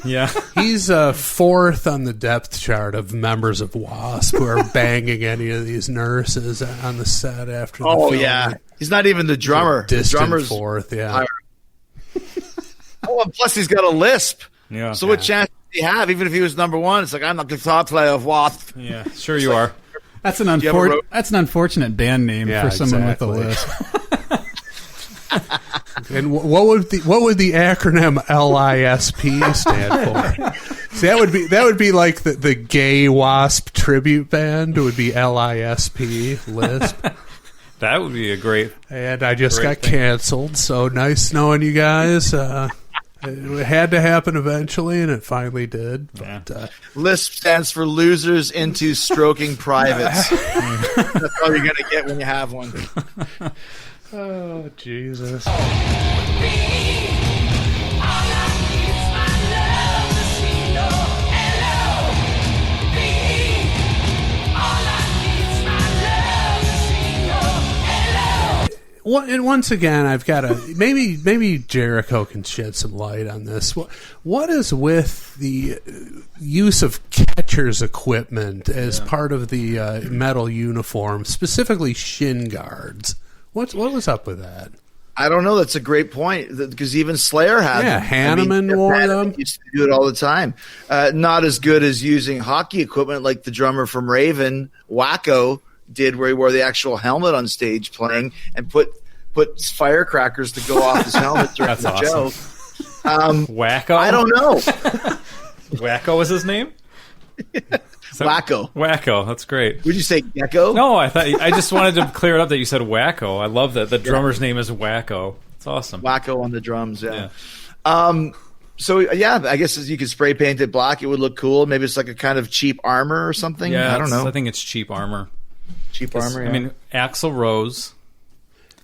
Yeah. He's fourth on the depth chart of members of W.A.S.P who are banging any of these nurses on the set after the Oh film. yeah, he's not even the drummer. The Distant drummer's fourth, yeah. higher. Oh, and plus he's got a lisp. Yeah. So what chance does he have? Even if he was number one, it's like, I'm the guitar player of W.A.S.P. Yeah. Sure you are. That's an you have a road- that's an unfortunate band name Yeah, for someone exactly. with a lisp. And what would the acronym LISP stand for? See, that would be like the gay W.A.S.P tribute band. It would be LISP, Lisp. That would be a great. And I just Great got thing. canceled. So nice knowing you guys. It had to happen eventually, and it finally did. Yeah. But Lisp stands for losers into stroking privates. That's all you're gonna get when you have one. oh Jesus! And once again, I've got to maybe Jericho can shed some light on this. What is with the use of catcher's equipment as part of the metal uniform, specifically shin guards? What was up with that? I don't know. That's a great point because even Slayer had Yeah, them. Hanneman wore them. Used to do it all the time. Not as good as using hockey equipment like the drummer from Raven, Wacko, did, where he wore the actual helmet on stage playing and put firecrackers to go off his helmet during That's the awesome. show. Wacko? I don't know. Wacko was his name? Wacko. Wacko. That's great. Would you say gecko? No, I just wanted to clear it up that you said Wacko. I love that. The drummer's name is Wacko. It's awesome. Wacko on the drums, yeah. Yeah. So, yeah, I guess you could spray paint it black. It would look cool. Maybe it's like a kind of cheap armor or something. Yeah, I don't know. I think it's cheap armor. Cheap armor, yeah. I mean, Axl Rose.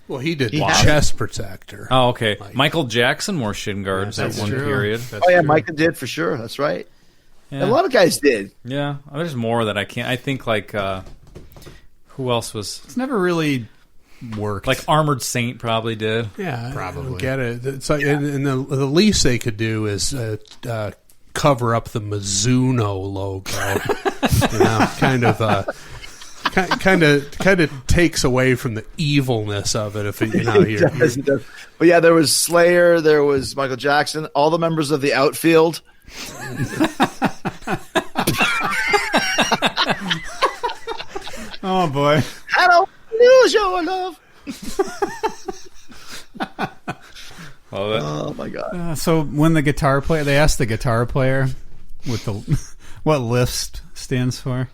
Well, he did He had chest protector. Oh, okay. Michael Jackson wore shin guards That's at one true. period. Oh, yeah, Micah did for sure. That's right. Yeah. A lot of guys did. Yeah, there's more that I can't. I think like who else was It's never really worked. like Armored Saint probably did. Yeah, Probably. I don't get it. It's like, and the least they could do is cover up the Mizuno logo. Kind of takes away from the evilness of it. If It does, it does. But yeah, there was Slayer, there was Michael Jackson, all the members of the outfield. Oh boy. I don't lose your love. Oh my god. So when the guitar player, they asked the guitar player what LISP stands for,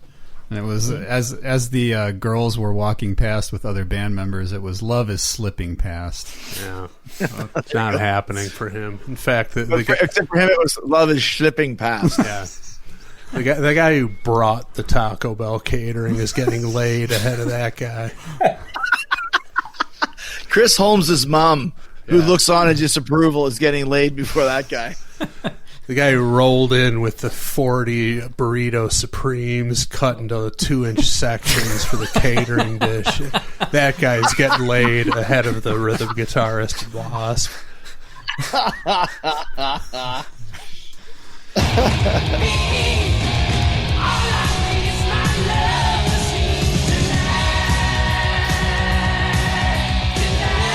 and it was as the girls were walking past with other band members, it was "Love is slipping past." Yeah, well, it's not happening for him. In fact, Except for him, it was "Love is slipping past." Yeah. The guy who brought the Taco Bell catering is getting laid ahead of that guy. Chris Holmes' mom, who looks on in disapproval, is getting laid before that guy. The guy who rolled in with the 40 burrito supremes cut into 2-inch sections for the catering dish. That guy's getting laid ahead of the rhythm guitarist W.A.S.P.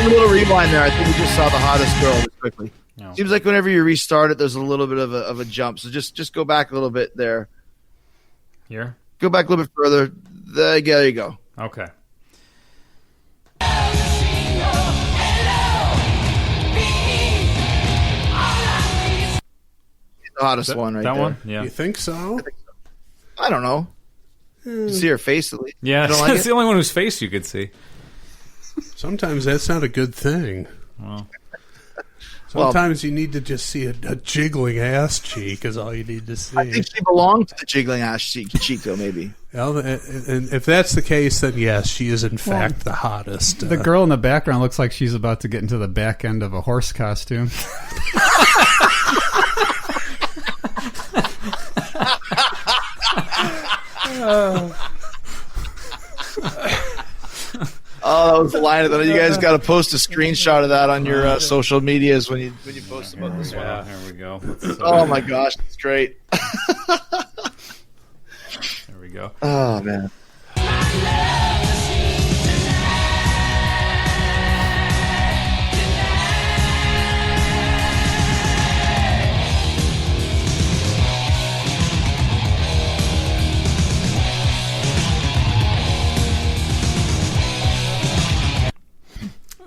A little rewind there. I think we just saw the hottest girl just quickly. No. Seems like whenever you restart it, there's a little bit of a jump. So just go back a little bit there. Here? Go back a little bit further. There you go. Okay. The hottest one right that there. one? Yeah. You think so? I don't know. You see her face at least. Yeah, You don't like that's it? the only one whose face you could see. Sometimes that's not a good thing. Well, Sometimes you need to just see a jiggling ass cheek is all you need to see. I think she belonged to the jiggling ass cheek though, maybe. Well, and if that's the case, then yes, she is in fact the hottest. The girl in the background looks like she's about to get into the back end of a horse costume. Oh, that was the line of that. You guys got to post a screenshot of that on your social medias when you post about this one. yeah, here we go. Oh my gosh, that's great. There we go. Oh man.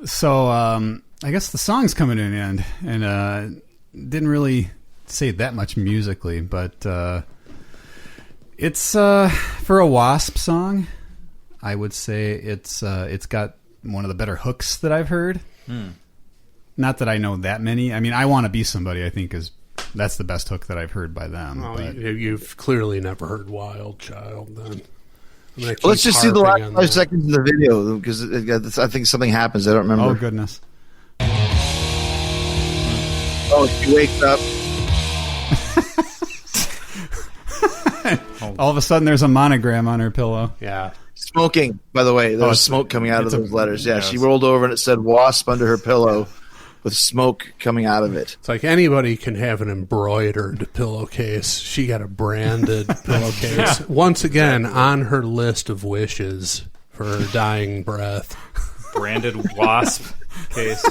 So I guess the song's coming to an end, and didn't really say that much musically, but it's for a W.A.S.P song. I would say it's got one of the better hooks that I've heard. Not that I know that many. I mean, I Want to Be Somebody, I think that's the best hook that I've heard by them. Well, but- you've clearly never heard Wild Child then. Let's just see the last harping 5 on that. seconds of the video because I think something happens. I don't remember. Oh goodness! Oh, she wakes up. All of a sudden, there's a monogram on her pillow. Yeah. Smoking, by the way. There was it's- smoke coming out of it's a- those letters. Yeah, yeah, she it's- rolled over and it said "wasp" under her pillow with smoke coming out of it. It's like anybody can have an embroidered pillowcase. She got a branded pillowcase. Yeah. Once again, on her list of wishes for her dying breath. Branded W.A.S.P case.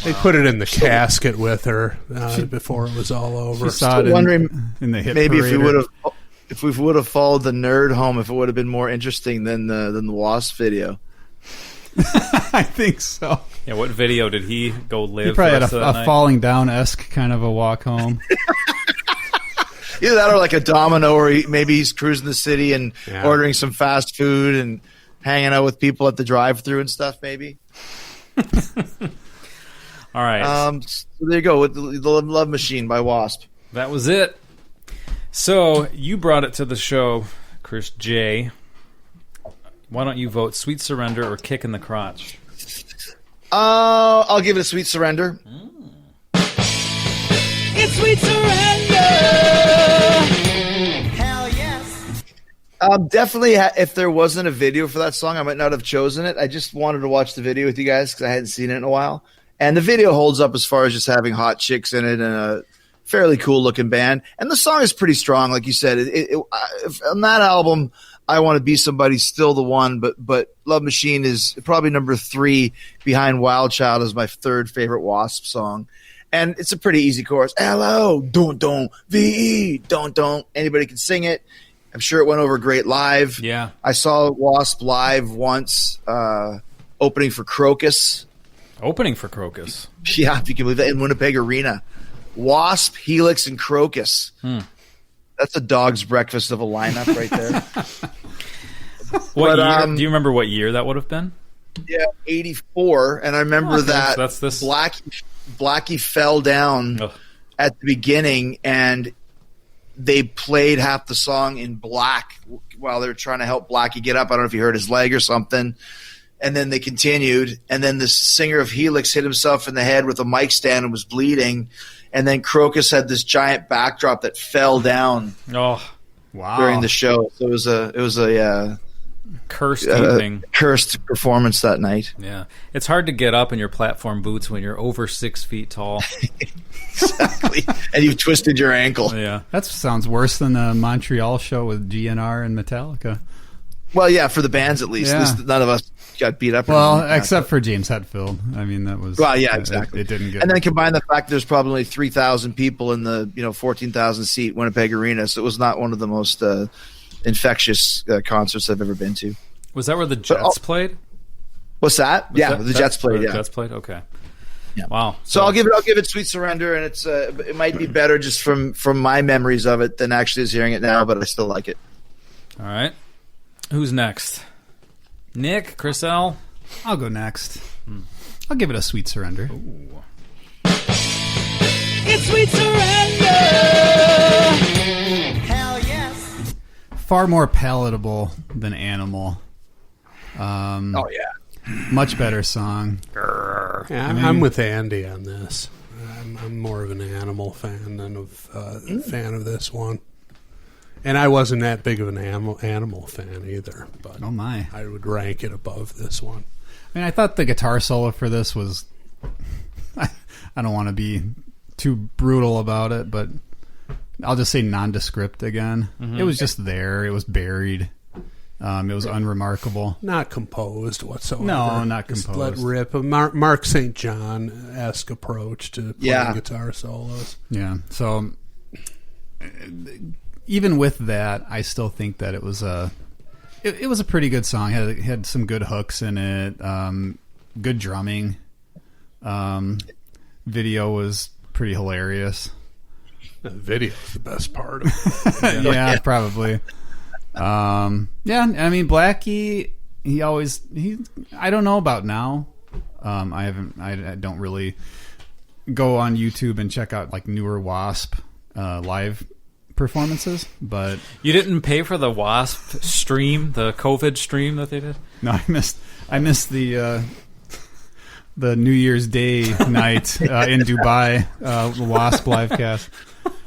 They put it in the casket with her before it was all over. She saw it wondering in the hit Maybe if we parader. would have followed the nerd home, if it would have been more interesting than the Wasp video. I think so. Yeah, what video did he go live? He probably the had rest of that a night? falling down-esque kind of a walk home. Either that or like a domino, or maybe he's cruising the city and Yeah. ordering some fast food and hanging out with people at the drive-thru and stuff. Maybe. All right. So there you go with the Love Machine by Wasp. That was it. So you brought it to the show, Chris J. Why don't you vote Sweet Surrender or Kick in the Crotch? I'll give it a Sweet Surrender. It's sweet surrender. Hell yes. Definitely, if there wasn't a video for that song, I might not have chosen it. I just wanted to watch the video with you guys because I hadn't seen it in a while. And the video holds up as far as just having hot chicks in it and a fairly cool looking band. And the song is pretty strong, like you said. On that album, I Want to Be Somebody, still the one, but Love Machine is probably number 3 behind Wild Child as my 3rd favorite Wasp song. And it's a pretty easy chorus. L-O, don't, V-E, don't. Anybody can sing it. I'm sure it went over great live. Yeah. I saw W.A.S.P live once, opening for Crocus. Opening for Crocus. Yeah, if you can believe that, in Winnipeg Arena. W.A.S.P, Helix, and Crocus. That's a dog's breakfast of a lineup right there. What year? Do you remember what year that would have been? Yeah, 84. And I remember that that's this. Blackie fell down at the beginning, and they played half the song in black while they were trying to help Blackie get up. I don't know if he hurt his leg or something. And then they continued, and then the singer of Helix hit himself in the head with a mic stand and was bleeding. And then Crocus had this giant backdrop that fell down Oh, wow! during the show. So it was a Cursed evening. Cursed performance that night. Yeah, it's hard to get up in your platform boots when you're over 6 feet tall. Exactly. And you've twisted your ankle. Yeah, That sounds worse than the Montreal show with GNR and Metallica. Well, yeah, for the bands at least. Yeah. At least none of us got beat up. or Well, anything like that. except for James Hetfield. I mean, that was... Well, yeah, exactly. It didn't get... And then combine the fact there's probably 3,000 people in the 14,000 seat Winnipeg Arena, so it was not one of the most infectious concerts I've ever been to. was that where the Jets played? What's that? Was Yeah, that- the Jets played. the Yeah. Jets played. Okay. Yeah. Wow. So I'll give it Sweet Surrender, and it might be better just from my memories of it than actually is hearing it now, but I still like it. All right. Who's next? Nick, Chris L. I'll go next. I'll give it a Sweet Surrender. It's sweet surrender. Hell yes. Far more palatable than Animal. Oh yeah. Much better song. Yeah, I'm with Andy on this. I'm more of an Animal fan than of fan of this one. And I wasn't that big of an animal fan either, but Oh my. I would rank it above this one. I mean, I thought the guitar solo for this was... I don't want to be too brutal about it, but I'll just say nondescript again. It was just there. It was buried. It was unremarkable. Not composed whatsoever. No, not Just composed. let rip. A Mark St. John-esque approach to playing guitar solos. Yeah. So even with that, I still think that it was a pretty good song. It had some good hooks in it. Good drumming. Video was pretty hilarious. The video's the best part of it. Yeah, probably. Yeah, I mean Blackie, I don't know about now. I don't really go on YouTube and check out like newer W.A.S.P. Live performances, but You didn't pay for the W.A.S.P. stream, the COVID stream that they did? no, I missed the New Year's Day night in Dubai, W.A.S.P. live cast.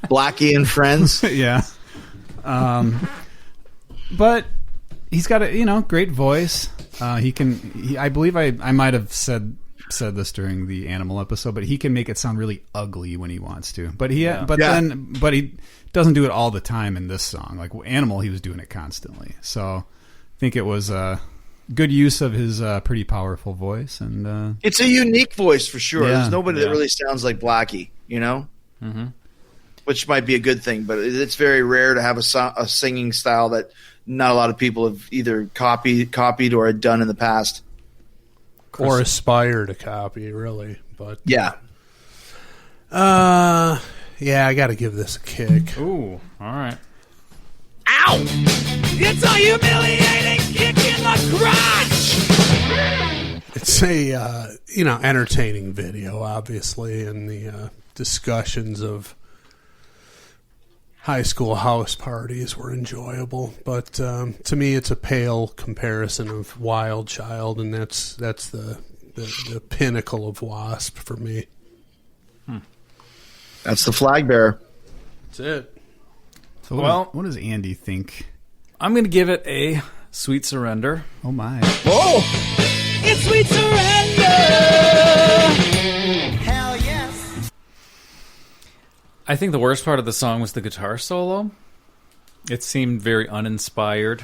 Blackie and Friends. Yeah. But he's got a great voice. I believe I might have said this during the Animal episode, but he can make it sound really ugly when he wants to. But he doesn't do it all the time in this song. Like Animal, he was doing it constantly. So I think it was a good use of his pretty powerful voice, and It's a unique voice for sure. Yeah. There's nobody that really sounds like Blackie, which might be a good thing, but it's very rare to have a singing style that not a lot of people have either copied or had done in the past. Or aspire to copy, really. But Yeah. yeah, I got to give this a kick. Ooh, all right. Ow! It's a humiliating kick in the crotch. It's a entertaining video, obviously, and the discussions of high school house parties were enjoyable. But to me, it's a pale comparison of Wild Child, and that's the pinnacle of W.A.S.P. for me. That's the flag bearer. That's it. so what does Andy think? I'm going to give it a Sweet Surrender. Oh my. Whoa! It's sweet surrender. Hell yes. I think the worst part of the song was the guitar solo. It seemed very uninspired.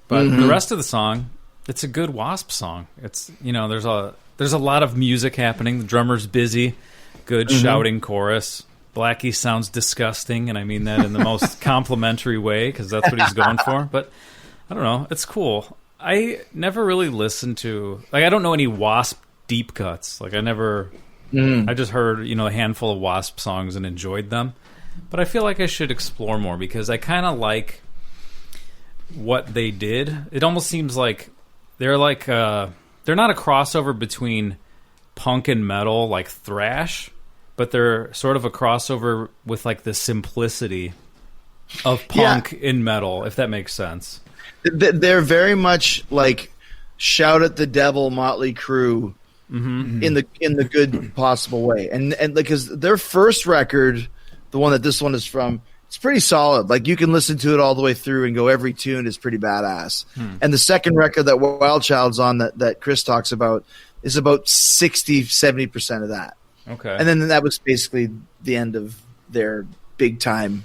But the rest of the song, it's a good W.A.S.P. song. It's there's a lot of music happening. The drummer's busy, good shouting chorus. Blackie sounds disgusting, and I mean that in the most complimentary way because that's what he's going for. But I don't know. It's cool. I never really listened to I don't know any W.A.S.P. deep cuts. I never. I just heard a handful of W.A.S.P. songs and enjoyed them. But I feel like I should explore more because I kind of like what they did. It almost seems like they're they're not a crossover between punk and metal like thrash, but they're sort of a crossover with the simplicity of punk in metal, if that makes sense. They're very much like Shout at the Devil, Motley Crue, in the good possible way, and because their first record, the one that this one is from, it's pretty solid. You can listen to it all the way through and go, every tune is pretty badass. And the second record that Wild Child's on that Chris talks about is about 60-70% of that. Okay. And then that was basically the end of their big time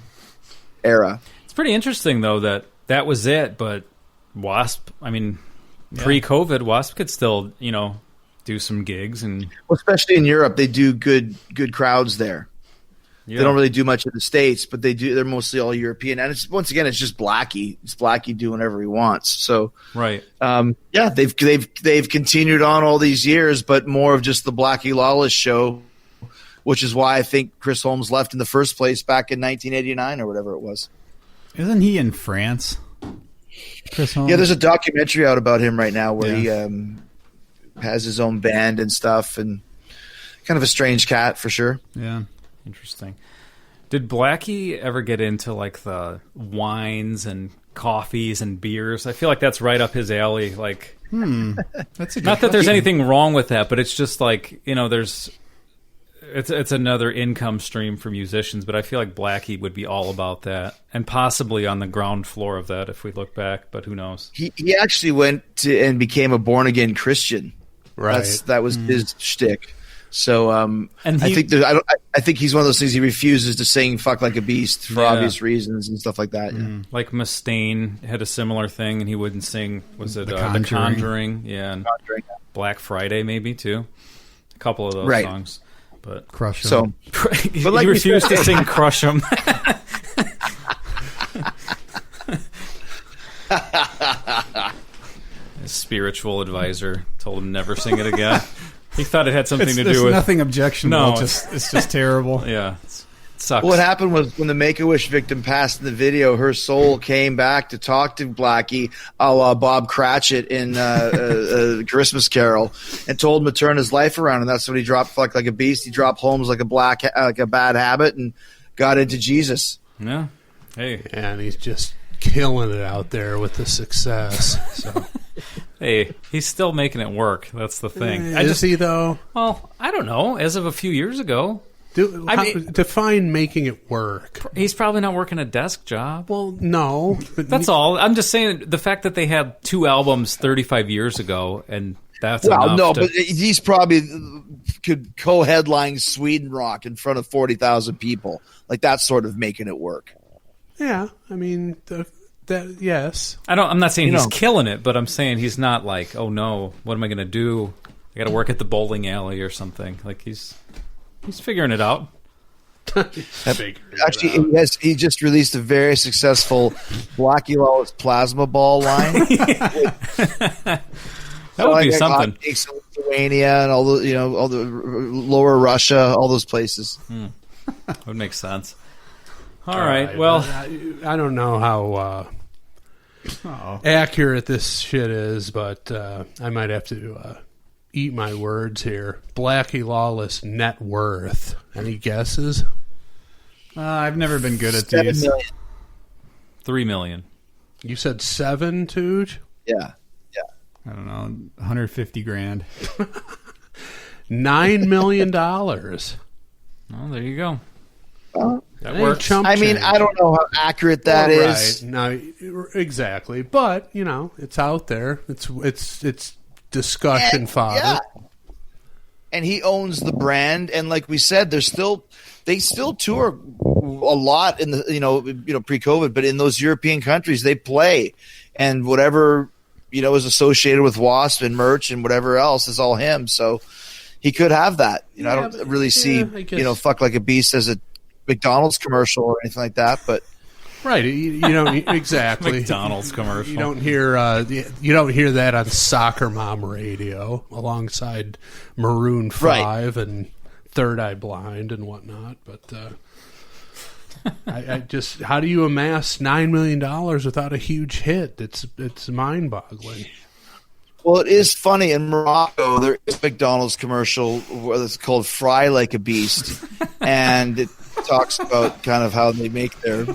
era. It's pretty interesting though that was it, but W.A.S.P. Pre-COVID, W.A.S.P. could still, do some gigs and especially in Europe, they do good crowds there. Yeah. They don't really do much in the States, but they're mostly all European. And it's just Blackie. It's Blackie doing whatever he wants. So right. They've continued on all these years, but more of just the Blackie Lawless show, which is why I think Chris Holmes left in the first place back in 1989 or whatever it was. Isn't he in France? Chris Holmes? Yeah, there's a documentary out about him right now where he has his own band and stuff, and kind of a strange cat for sure. Yeah. Interesting. Did Blackie ever get into the wines and coffees and beers? I feel like that's right up his alley. That's not that there's anything wrong with that, but it's just there's it's another income stream for musicians. But I feel like Blackie would be all about that, and possibly on the ground floor of that if we look back. But who knows? He actually went to and became a born again Christian. Right. That was his shtick. So, and I think he's one of those things. He refuses to sing "fuck like a beast" for obvious reasons and stuff like that. Yeah. Like Mustaine had a similar thing, and he wouldn't sing. Was it The Conjuring? Yeah, and Black Friday maybe too. A couple of those songs, but Crush 'Em. So, he refused to sing "Crush 'Em." His spiritual advisor told him never sing it again. He thought it had something to do with nothing objectionable. No, it's just terrible. Yeah, it sucks. what happened was when the Make-A-Wish victim passed in the video, her soul came back to talk to Blackie, a la Bob Cratchit in Christmas Carol, and told him to turn his life around. And that's when he dropped "Fuck Like a Beast." He dropped "Holmes Like a Bad Habit" and got into Jesus. Yeah. Hey. And he's just killing it out there with the success. So. Hey, he's still making it work. That's the thing. Is he though? Well, I don't know. As of a few years ago, define making it work. he's probably not working a desk job. Well, no, but That's all. I'm just saying the fact that they had 2 albums 35 years ago, and that's Well, enough no, to, but he's probably could co-headline Sweden Rock in front of 40,000 people. That's sort of making it work. Yeah, I mean that. Yes, I'm not saying he's killing it, but I'm saying he's not oh no, what am I going to do? I got to work at the bowling alley or something. He's figuring it out. Actually, he just released a very successful Blackie Lawless plasma ball line. That would be something. Lithuania and all the lower Russia, all those places. Would make sense. All right. Well, I don't know how accurate this shit is, but I might have to eat my words here. Blackie Lawless net worth. Any guesses? I've never been good at 7 these. million. 3 million. You said 7, Tooge? Yeah. I don't know, 150 grand. $9 million. Oh, there you go. That Ain't works. chump I mean, change. I don't know how accurate that is. Right. No, exactly. But, it's out there. It's discussion fodder. Yeah. And he owns the brand, and like we said, they still tour a lot in the pre-COVID, but in those European countries they play, and whatever is associated with W.A.S.P. and merch and whatever else is all him. So he could have that. I don't really see I guess. "Fuck Like a Beast" as a McDonald's commercial or anything like that, but Right, you don't exactly McDonald's commercial. You don't hear that on Soccer Mom radio alongside Maroon 5 and Third Eye Blind and whatnot. But I just, how do you amass $9 million without a huge hit? It's mind-boggling. well, it is funny. In Morocco, there is a McDonald's commercial where it's called "Fry Like a Beast," and it talks about kind of how they make their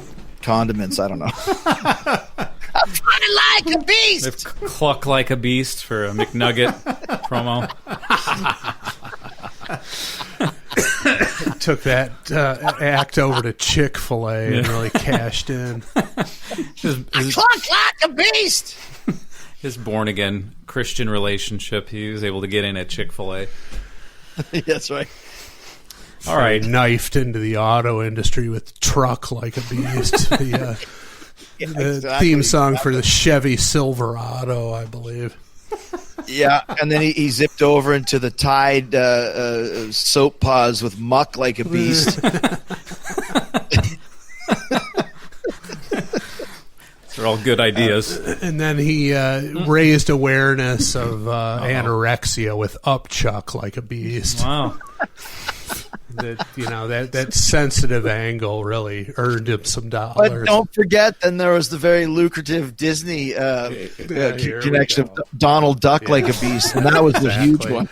condiments. I don't know. Fry like a beast. They've cluck like a beast for a McNugget promo. Took that act over to Chick-fil-A and really cashed in. Cluck like a beast. His born-again Christian relationship, he was able to get in at Chick-fil-A. That's right. All right. Knifed into the auto industry with Truck Like a Beast. The theme song for the Chevy Silverado, I believe. Yeah, and then he zipped over into the Tide soap pods with Muck Like a Beast. They're all good ideas. And then he raised awareness of anorexia with Upchuck Like a Beast. Wow. That sensitive angle really earned him some dollars. But don't forget, then there was the very lucrative Disney connection of Donald Duck Like a Beast, and that was a huge one.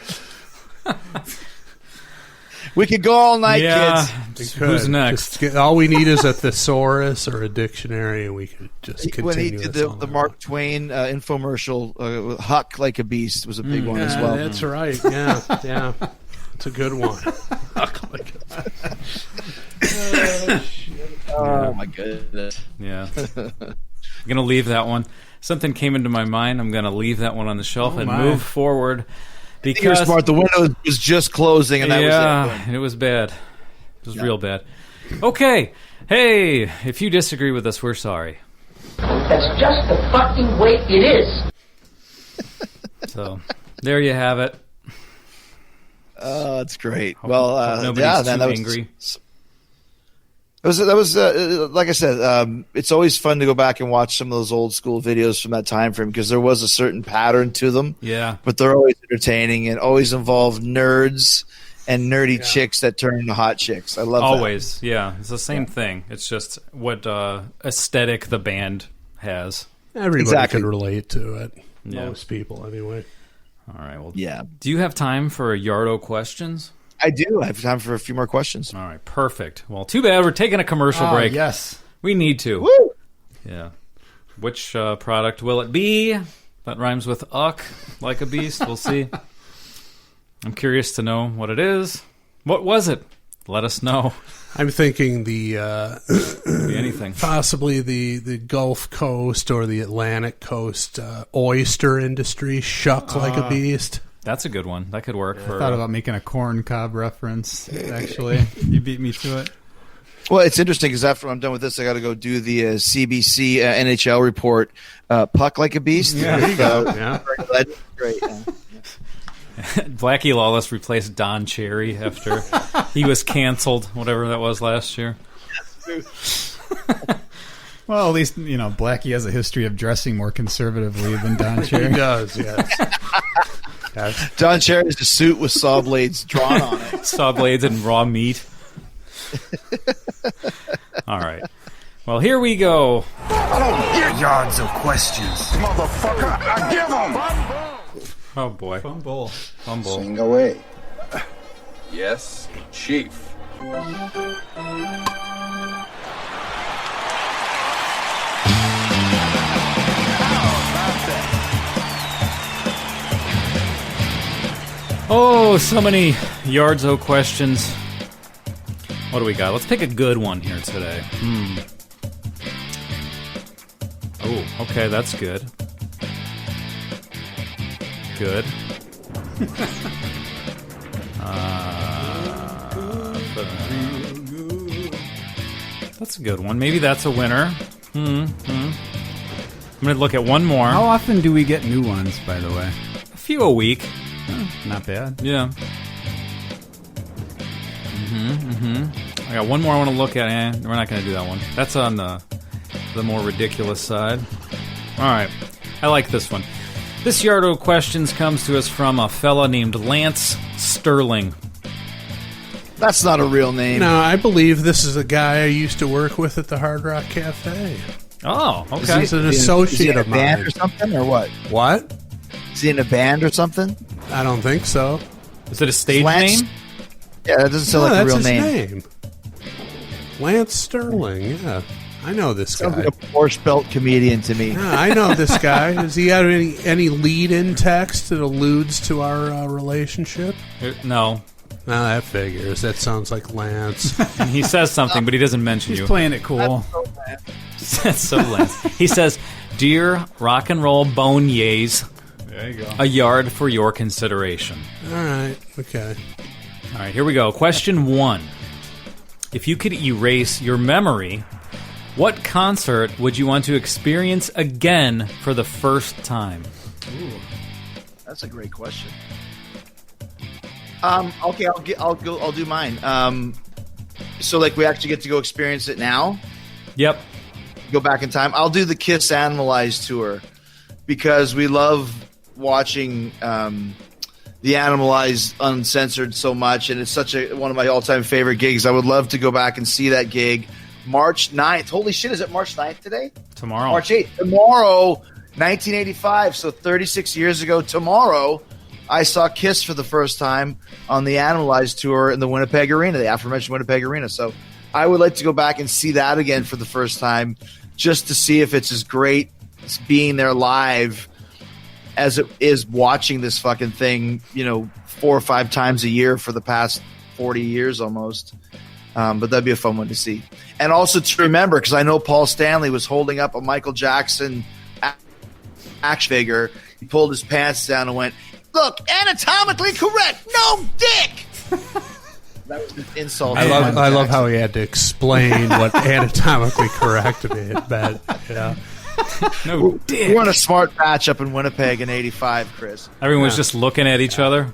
We could go all night, kids. Who's next? All we need is a thesaurus or a dictionary, and we could just continue. When he did the Mark Twain infomercial, Huck Like a Beast was a big one as well. That's right. Yeah. It's a good one. Oh my goodness. Yeah. I'm going to leave that one. Something came into my mind. I'm going to leave that one on the shelf and move forward. Because you're smart. The window was just closing, and that was it. It was bad. It was real bad. Okay. Hey, if you disagree with us, we're sorry. That's just the fucking way it is. So, there you have it. Oh, that's great. Hope nobody's too angry. That was like I said. It's always fun to go back and watch some of those old school videos from that time frame because there was a certain pattern to them. Yeah, but they're always entertaining and always involve nerds and nerdy chicks that turn into hot chicks. I love always. Yeah, it's the same thing. It's just what aesthetic the band has. Everybody can relate to it. Most people, anyway. All right. Well, yeah. Do you have time for Yardo questions? I do. I have time for a few more questions. All right. Perfect. Well, too bad we're taking a commercial break. Yes. We need to. Woo! Yeah. Which product will it be? That rhymes with uck, like a beast. We'll see. I'm curious to know what it is. What was it? Let us know. I'm thinking anything. Possibly the Gulf Coast or the Atlantic Coast oyster industry, shuck like a beast. That's a good one. That could work. I thought about making a corn cob reference, actually. You beat me to it. Well, it's interesting because after I'm done with this, I got to go do the CBC NHL report, Puck Like a Beast. Yeah, there you go. Yeah. Great. Yeah. Blackie Lawless replaced Don Cherry after he was canceled, whatever that was last year. Well, at least, Blackie has a history of dressing more conservatively than Don Cherry. He does, yes. Don Cherry is a suit with saw blades drawn on it. Saw blades and raw meat. All right. Well, here we go. I don't get yards of questions. Motherfucker, I give them. Oh, boy. Fumble. Sing away. Yes, Chief. Oh, so many Yardzo questions. What do we got? Let's pick a good one here today. Oh, okay, that's good. Good. That's a good one. Maybe that's a winner. I'm going to look at one more. How often do we get new ones, by the way? A few a week. Not bad. Yeah. I got one more I want to look at. We're not going to do that one. That's on the more ridiculous side. All right. I like this one. This Yardo questions comes to us from a fella named Lance Sterling. That's not a real name. No, I believe this is a guy I used to work with at the Hard Rock Cafe. Oh, okay. He's an associate of Is he in a band mine. or something, or what? What? Is he in a band or something? I don't think so. Is it a stage Lance- name? Yeah, that doesn't sound No, like a that's real his name. Lance Sterling, yeah. I know this Sounds guy. like a Porsche belt comedian to me. Yeah, I know this guy. Does he have any lead-in text that alludes to our relationship? No. No, that figures. That sounds like Lance. He says something, but he doesn't mention He's you. playing it cool. That's so Lance. He says, "Dear rock and roll bone yays, There you go. a yard for your consideration." All right, okay. All right, here we go. Question 1. If you could erase your memory, what concert would you want to experience again for the first time? That's a great question. Okay, I'll do mine. So like we actually get to go experience it now. Yep. Go back in time. I'll do the Kiss Animalized tour because we love watching the Animalized Uncensored so much, and it's such one of my all-time favorite gigs. I would love to go back and see that gig. March 9th. Holy shit, is it March 9th today? Tomorrow. March 8th. Tomorrow, 1985. So 36 years ago tomorrow, I saw Kiss for the first time on the Animalized tour in the Winnipeg Arena, the aforementioned Winnipeg Arena. So I would like to go back and see that again for the first time just to see if it's as great as being there live as it is watching this fucking thing, 4 or 5 times a year for the past 40 years almost. But that'd be a fun one to see. And also to remember, because I know Paul Stanley was holding up a Michael Jackson action figure. He pulled his pants down and went, "Look, anatomically correct, no dick." That was an insult. I love how he had to explain what anatomically correct meant. Yeah. No dick. We were in a smart patch up in Winnipeg in '85, Chris. Everyone was just looking at each other.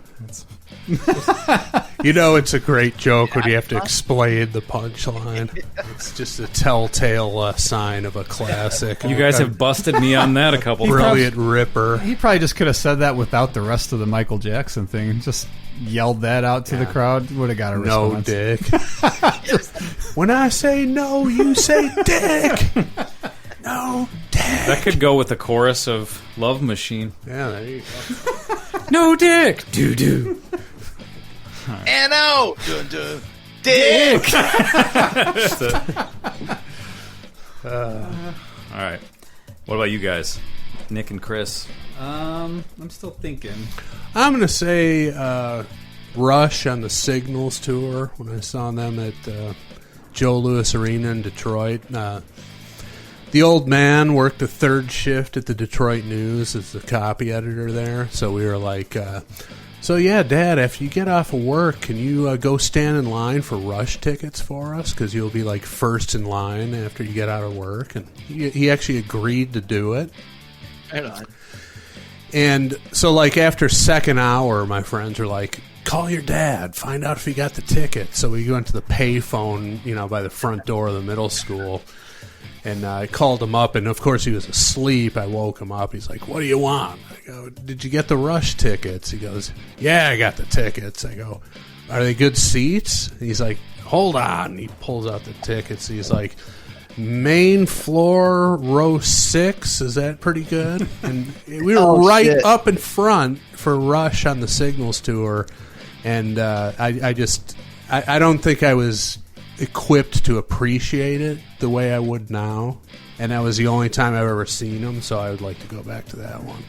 It's a great joke when you have to explain the punchline. It's just a telltale sign of a classic. You guys have busted me on that a couple times. Brilliant ripper. He probably just could have said that without the rest of the Michael Jackson thing. Just yelled that out to the crowd. Would have got a No response. dick. When I say no, you say dick. No dick. That could go with the chorus of Love Machine. Yeah, there you go. No dick. Doo-doo. N-O! Dun-dun. Dick! All right. What about you guys? Nick and Chris. I'm still thinking. I'm going to say Rush on the Signals tour when I saw them at Joe Louis Arena in Detroit. The old man worked the third shift at the Detroit News as the copy editor there. So we were like, so yeah, Dad, after you get off of work, can you go stand in line for Rush tickets for us? Because you'll be like first in line after you get out of work. And he actually agreed to do it. Hang on. And so, like, after second hour, my friends are like, call your dad, find out if he got the ticket. So we went to the payphone, by the front door of the middle school. And I called him up, and of course he was asleep. I woke him up. He's like, what do you want? I go, did you get the Rush tickets? He goes, yeah, I got the tickets. I go, are they good seats? And he's like, hold on. He pulls out the tickets. He's like, main floor, row 6. Is that pretty good? And we were shit. up in front for Rush on the Signals tour. And I don't think I was equipped to appreciate it the way I would now, and that was the only time I've ever seen them, so I would like to go back to that one.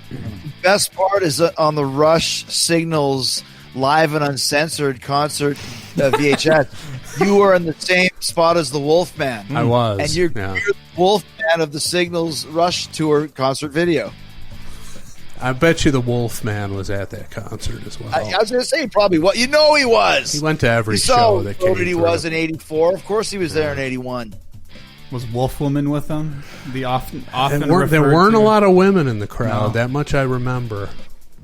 Best part is on the Rush Signals live and uncensored concert VHS. You were in the same spot as the Wolfman. I was, and you're yeah. the Wolfman of the Signals Rush tour concert video. I bet you the Wolfman was at that concert as well. I was going to say probably what he was. He went to every You show saw that how came good he through. was in '84. Of course, he was there in '81. Was Wolfwoman with them? The often There referred weren't to? a lot of women in the crowd. No. That much I remember.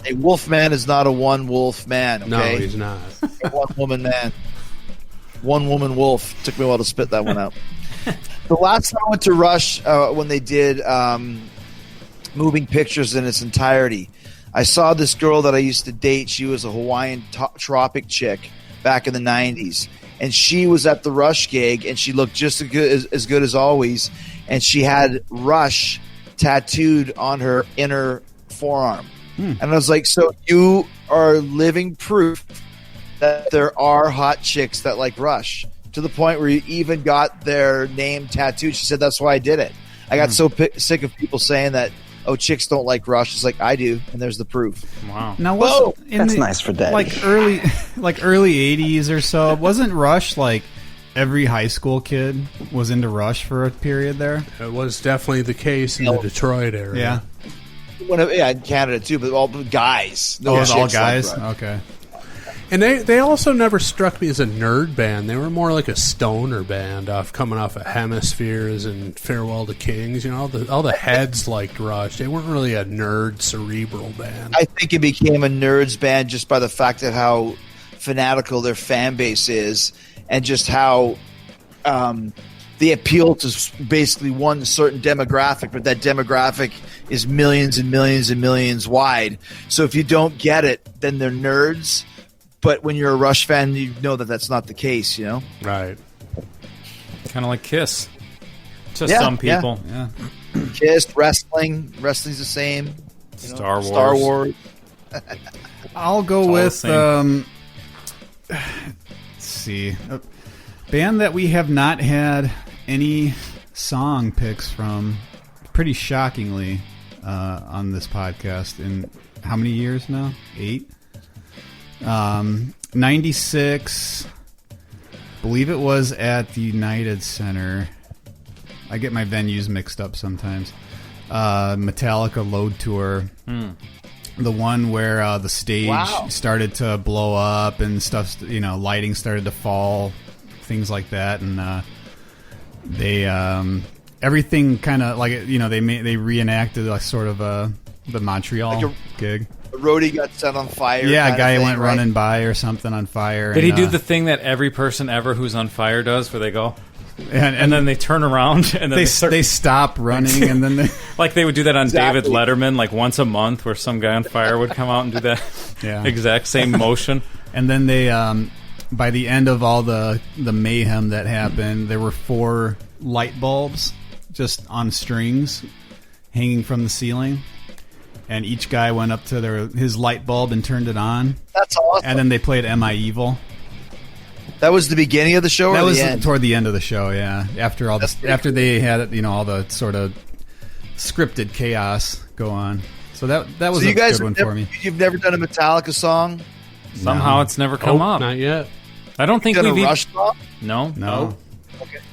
A wolf man is not a one wolf man. Okay? No, he's not. A one woman man. One Woman Wolf. Took me a while to spit that one out. The last time I went to Rush, when they did Moving Pictures in its entirety, I saw this girl that I used to date. She was a Hawaiian tropic chick back in the 90s. And she was at the Rush gig, and she looked just as good as always. And she had Rush tattooed on her inner forearm. And I was like, so you are living proof that there are hot chicks that like Rush, to the point where you even got their name tattooed. She said, that's why I did it. I got so sick of people saying that, oh, chicks don't like Rush. It's like, I do, and there's the proof. Wow. Now, That's nice for daddy. Like early 80s or so, wasn't Rush like every high school kid was into Rush for a period there? It was definitely the case in the Detroit area. Yeah. In Canada too, but all guys. Oh, it was all chicks like guys? Rush. Okay. And they also never struck me as a nerd band. They were more like a stoner band, coming off of Hemispheres and Farewell to Kings. You know, all the heads liked Rush. They weren't really a nerd, cerebral band. I think it became a nerds band just by the fact that how fanatical their fan base is, and just how they appeal to basically one certain demographic, but that demographic is millions and millions and millions wide. So if you don't get it, then they're nerds. But when you're a Rush fan, you know that that's not the case, you know? Right. Kind of like Kiss. To Yeah, some people. Yeah. Kiss, wrestling's the same. You know? Star Wars. I'll go all with the let's see, a band that we have not had any song picks from, pretty shockingly, on this podcast in how many years now? 8. 96, believe it was at the United Center. I get my venues mixed up sometimes. Metallica Load Tour. The one where the stage started to blow up and stuff, you know, lighting started to fall, things like that. And they everything kind of like, you know, they reenacted like sort of the Montreal gig. The roadie got set on fire. Yeah, a guy thing, went right? running by or something on fire. Did and, he do the thing that every person ever who's on fire does, where they go and then they turn around and then they start, stop running and then they like they would do that on Exactly. David Letterman, like once a month, where some guy on fire would come out and do that Yeah. exact same motion. and then they by the end of all the mayhem that happened, there were 4 light bulbs just on strings hanging from the ceiling. And each guy went up to his light bulb and turned it on. That's awesome. And then they played "Am I Evil?" That was the beginning of the show, That or was the end? toward the end of the show. Yeah, after all That's this, pretty after they had, you know, all the sort of scripted chaos go on. So that was So you a guys good one never, for me. You've never done a Metallica song? Somehow it's never come up. Not yet. I don't think Done a we've Rush song? no. No,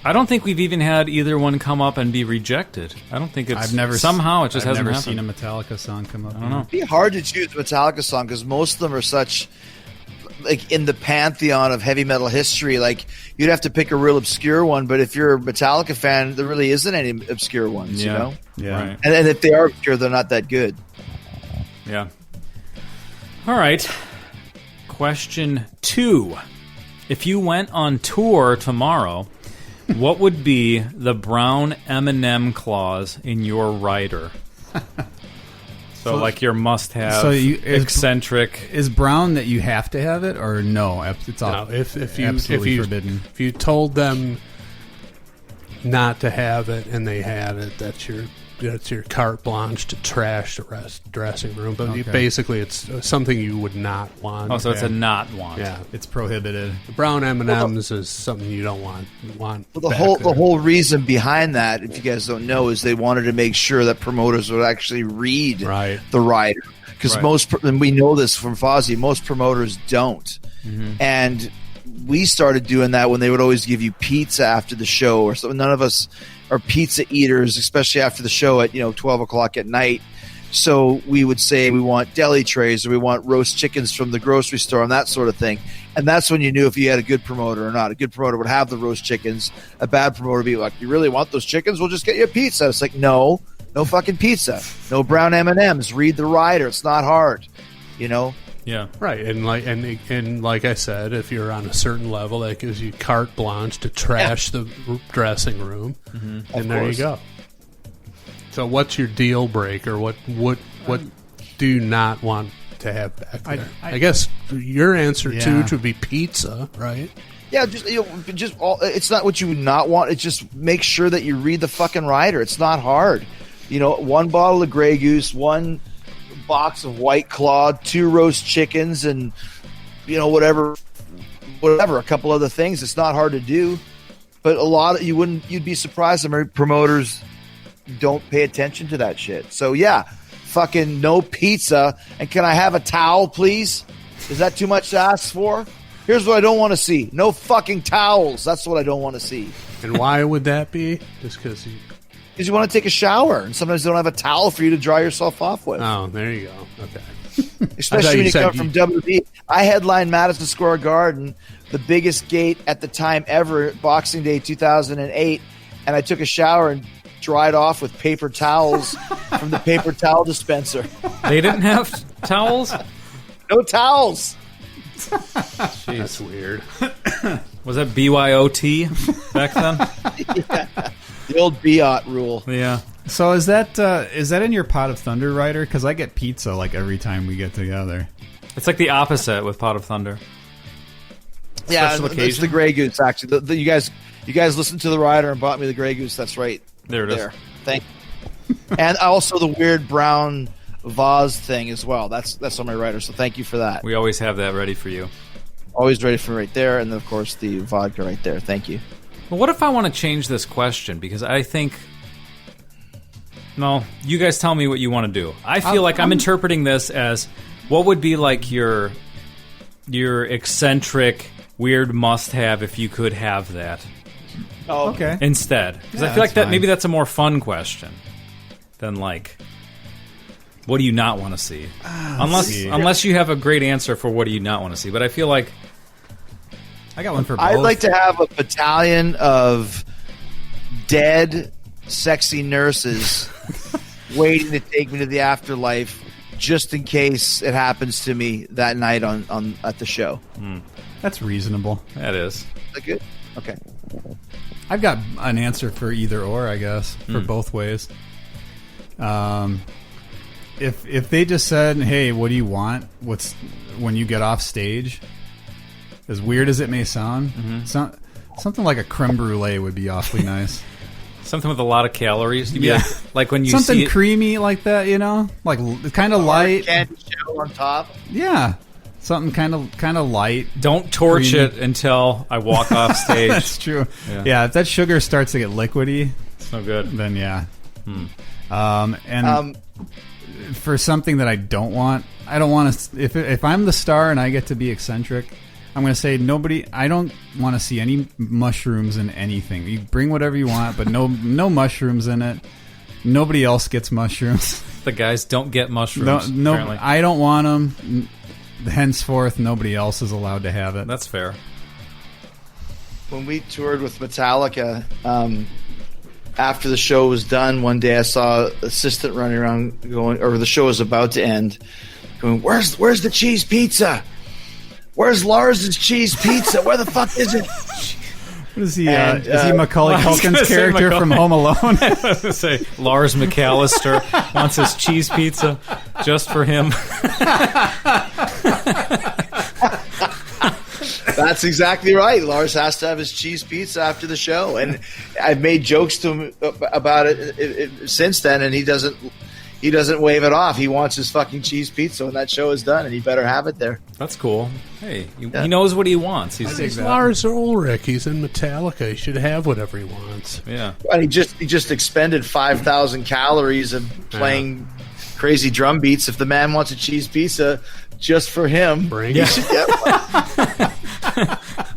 I don't think we've even had either one come up and be rejected. I don't think it's I've never somehow it just I've hasn't never happened. seen a Metallica song come up. I don't know. It'd be hard to choose a Metallica song because most of them are such, like, in the pantheon of heavy metal history. Like, you'd have to pick a real obscure one, but if you're a Metallica fan, there really isn't any obscure ones, you know? Yeah. Right. And if they are obscure, they're not that good. Yeah. All right. Question 2. If you went on tour tomorrow, what would be the brown M&M clause in your rider? So like your must-have, So you- is- eccentric. Is brown that you have to have it or no? It's all No, if you absolutely forbidden. If you told them not to have it and they had it, that's your carte blanche to trash the dressing room. But Okay. basically, it's something you would not want. Oh, so it's a not want. yeah. It's prohibited. The brown M&Ms is something you don't want. Well, the back whole there. the whole reason behind that, if you guys don't know, is they wanted to make sure that promoters would actually read Right. the rider, because Right. and we know this from Fozzy, most promoters don't. And we started doing that when they would always give you pizza after the show, or so. None of us are pizza eaters, especially after the show at 12 o'clock at night. So we would say we want deli trays, or we want roast chickens from the grocery store, and that sort of thing. And that's when you knew if you had a good promoter or not. A good promoter would have the roast chickens. A bad promoter would be like, "You really want those chickens? We'll just get you a pizza." It's like, no fucking pizza. No brown M&Ms. Read the rider. It's not hard. Yeah. Right, and like I said, if you're on a certain level, that gives you carte blanche to trash the dressing room, and there you go. So, what's your deal breaker? What do you not want to have back there? I guess your answer too would be pizza, right? Yeah, it's not what you would not want. It's just make sure that you read the fucking rider. It's not hard. 1 bottle of Grey Goose, 1 box of White Claw, 2 roast chickens, and whatever, a couple other things. It's not hard to do, but you'd be surprised how many promoters don't pay attention to that shit. So yeah, fucking no pizza, and can I have a towel, please? Is that too much to ask for? Here's what I don't want to see: no fucking towels. That's what I don't want to see. And why would that be? Just because you want to take a shower, and sometimes they don't have a towel for you to dry yourself off with. Oh, there you go. Okay. Especially when you come from WWE. I headlined Madison Square Garden, the biggest gate at the time ever, Boxing Day 2008, and I took a shower and dried off with paper towels from the paper towel dispenser. They didn't have towels? No towels. Jeez. That's weird. Was that BYOT back then? Yeah. The old Biot rule. Yeah. So is that in your Pot of Thunder rider? Because I get pizza like every time we get together. It's like the opposite with Pot of Thunder. Yeah, it's the Grey Goose, actually. You guys listened to the rider and bought me the Grey Goose. That's right. There it is. Thank you. And also the weird brown vase thing as well. That's on my rider, so thank you for that. We always have that ready for you. Always ready for right there, and then, of course, the vodka right there. Thank you. Well, what if I want to change this question? Because I think... No, you guys tell me what you want to do. I feel like I'm interpreting this as what would be like your eccentric, weird must-have if you could have that. Oh, okay. Instead. Because I feel like that maybe that's a more fun question than like... What do you not want to see? Unless you have a great answer for what do you not want to see. But I feel like... I got one for both. I'd like to have a battalion of dead, sexy nurses waiting to take me to the afterlife just in case it happens to me that night at the show. That's reasonable. That is. Is that good? Okay. I've got an answer for either or, I guess, for both ways. If they just said, "Hey, what do you want? What's when you get off stage?" As weird as it may sound, something like a creme brulee would be awfully nice. Something with a lot of calories. Like when you something see it, creamy like that, like kind of light. Candy shell on top. Yeah, something kind of light. Don't torch creamy. it until I walk off stage. That's true. Yeah, if that sugar starts to get liquidy, it's no good. Then yeah. For something that I don't want to. If I'm the star and I get to be eccentric, I'm going to say I don't want to see any mushrooms in anything. You bring whatever you want, but no mushrooms in it. Nobody else gets mushrooms. The guys don't get mushrooms. No, apparently. I don't want them. Henceforth, nobody else is allowed to have it. That's fair. When we toured with Metallica, after the show was done, one day I saw an assistant running around going, or the show was about to end, going, "Where's the cheese pizza? Where's Lars's cheese pizza? Where the fuck is it?" What is he? Is he Macaulay Culkin's character from Home Alone? I was going to say Lars McAllister wants his cheese pizza just for him. That's exactly right. Lars has to have his cheese pizza after the show, and I've made jokes to him about it since then, and he doesn't wave it off. He wants his fucking cheese pizza when that show is done, and he better have it there. That's cool. Hey, he knows what he wants. He's Lars Ulrich. He's in Metallica. He should have whatever he wants. Yeah. And he just expended 5,000 calories of playing crazy drum beats. If the man wants a cheese pizza just for him, he should get one.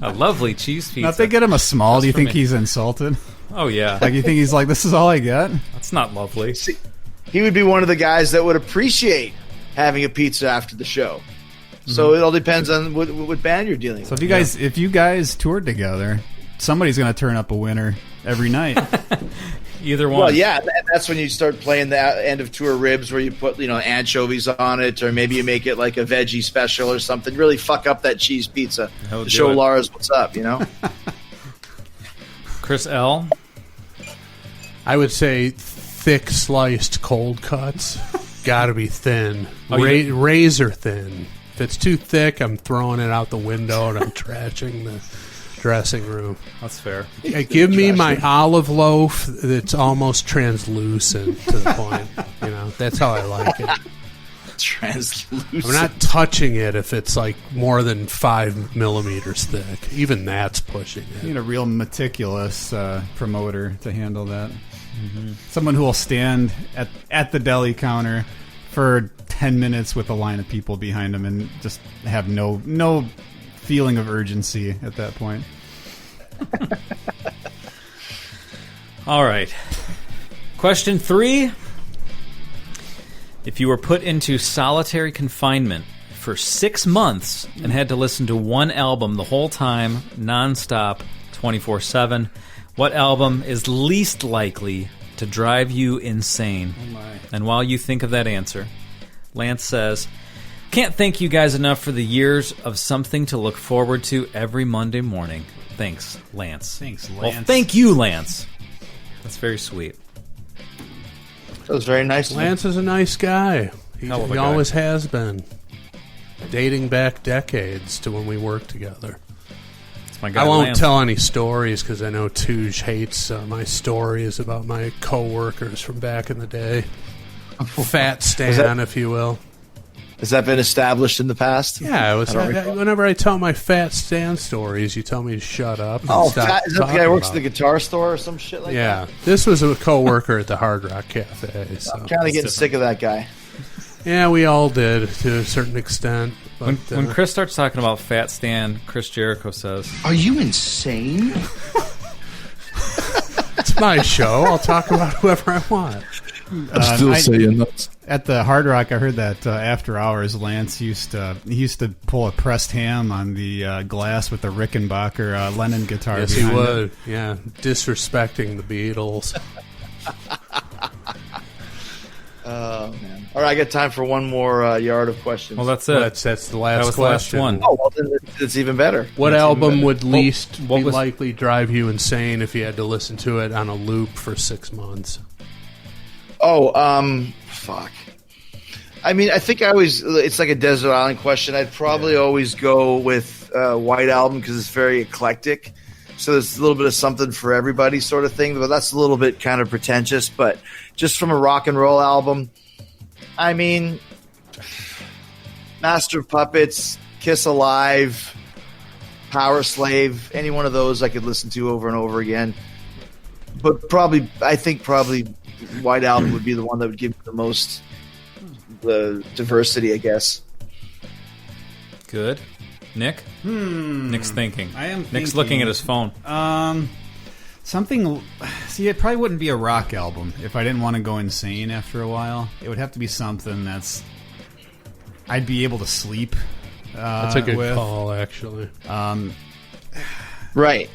A lovely cheese pizza. Now, if they get him a small, do you think he's insulted? Oh, yeah. Like, you think he's like, this is all I get? That's not lovely. See, he would be one of the guys that would appreciate having a pizza after the show. So it all depends on what band you're dealing with. So if you guys toured together, somebody's going to turn up a winner every night. Either one. Well, yeah, that's when you start playing the end of tour ribs where you put, anchovies on it, or maybe you make it like a veggie special or something. Really fuck up that cheese pizza to show Lars what's up, Chris L. I would say thick sliced cold cuts. Got to be thin. Razor thin. If it's too thick, I'm throwing it out the window and I'm trashing the dressing room. That's fair. Give me my olive loaf that's almost translucent to the point. That's how I like it. Translucent. I'm not touching it if it's like more than 5 millimeters thick. Even that's pushing it. You need a real meticulous promoter to handle that. Mm-hmm. Someone who will stand at the deli counter for 10 minutes with a line of people behind them and just have no feeling of urgency at that point. All right. Question 3. If you were put into solitary confinement for 6 months and had to listen to one album the whole time, nonstop, 24/7, what album is least likely to drive you insane? Oh my. And while you think of that answer, Lance says, can't thank you guys enough for the years of something to look forward to every Monday morning. Thanks, Lance. Thanks, Lance. Well, thank you, Lance. That's very sweet. That was very nice. Lance is a nice guy. He Hell of a guy. always has been. Dating back decades to when we worked together. It's my guy, I won't Lance. tell any stories because I know Tooge hates my stories about my co-workers from back in the day. Fat Stan, if you will. Has that been established in the past? Yeah, whenever I tell my Fat Stan stories, you tell me to shut up. And Oh, stop is that the guy who talking works at about the guitar store or some shit like that? Yeah, this was a co-worker at the Hard Rock Cafe. So. I'm kind of getting sick of that guy. Yeah, we all did to a certain extent. But, When Chris starts talking about Fat Stan, Chris Jericho says, Are you insane? it's my show. I'll talk about whoever I want. I'm still saying that. At the Hard Rock, I heard that after hours, Lance used to pull a pressed ham on the glass with the Rickenbacker Lennon guitar. Yes, he behind it. would. Yeah, disrespecting the Beatles. Oh, man. All right, I got time for one more yard of questions. well, that's it. That's the last That was the last question. one. Oh, well, then it's even better. What It's even album better. would least what be was- likely drive you insane if you had to listen to it on a loop for 6 months? Oh, fuck. I mean, I think it's like a desert island question. I'd probably always go with White Album because it's very eclectic. So there's a little bit of something for everybody sort of thing. But that's a little bit kind of pretentious. But just from a rock and roll album, I mean, Master of Puppets, Kiss Alive, Power Slave, any one of those I could listen to over and over again. But I think White Album would be the one that would give me the most diversity, I guess. Good. Nick? Nick's thinking. I am Nick's thinking. looking at his phone. Something. See, it probably wouldn't be a rock album if I didn't want to go insane after a while. It would have to be something that's I'd be able to sleep. That's a good with. call, actually. Right.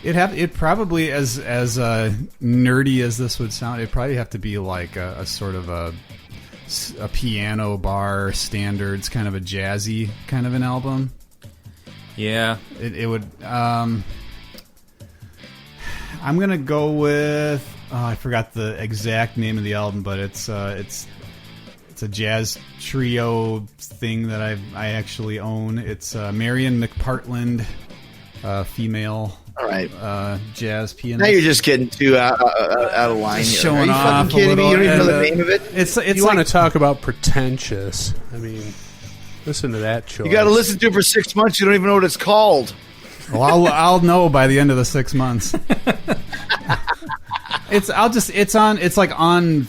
It probably as nerdy as this would sound, it'd probably have to be like a sort of a piano bar standards, kind of a jazzy kind of an album. Yeah. It would. I'm gonna go with. I forgot the exact name of the album, but it's a jazz trio thing that I actually own. It's Marion McPartland, female. All right. Jazz pianist. Now you're just getting too out of line here. Showing Are you off fucking kidding a me? You don't even know little, the name of it? It's You like, want to talk about pretentious? I mean, listen to that choice. You got to listen to it for 6 months. You don't even know what it's called. well, I'll know by the end of the 6 months. It's like on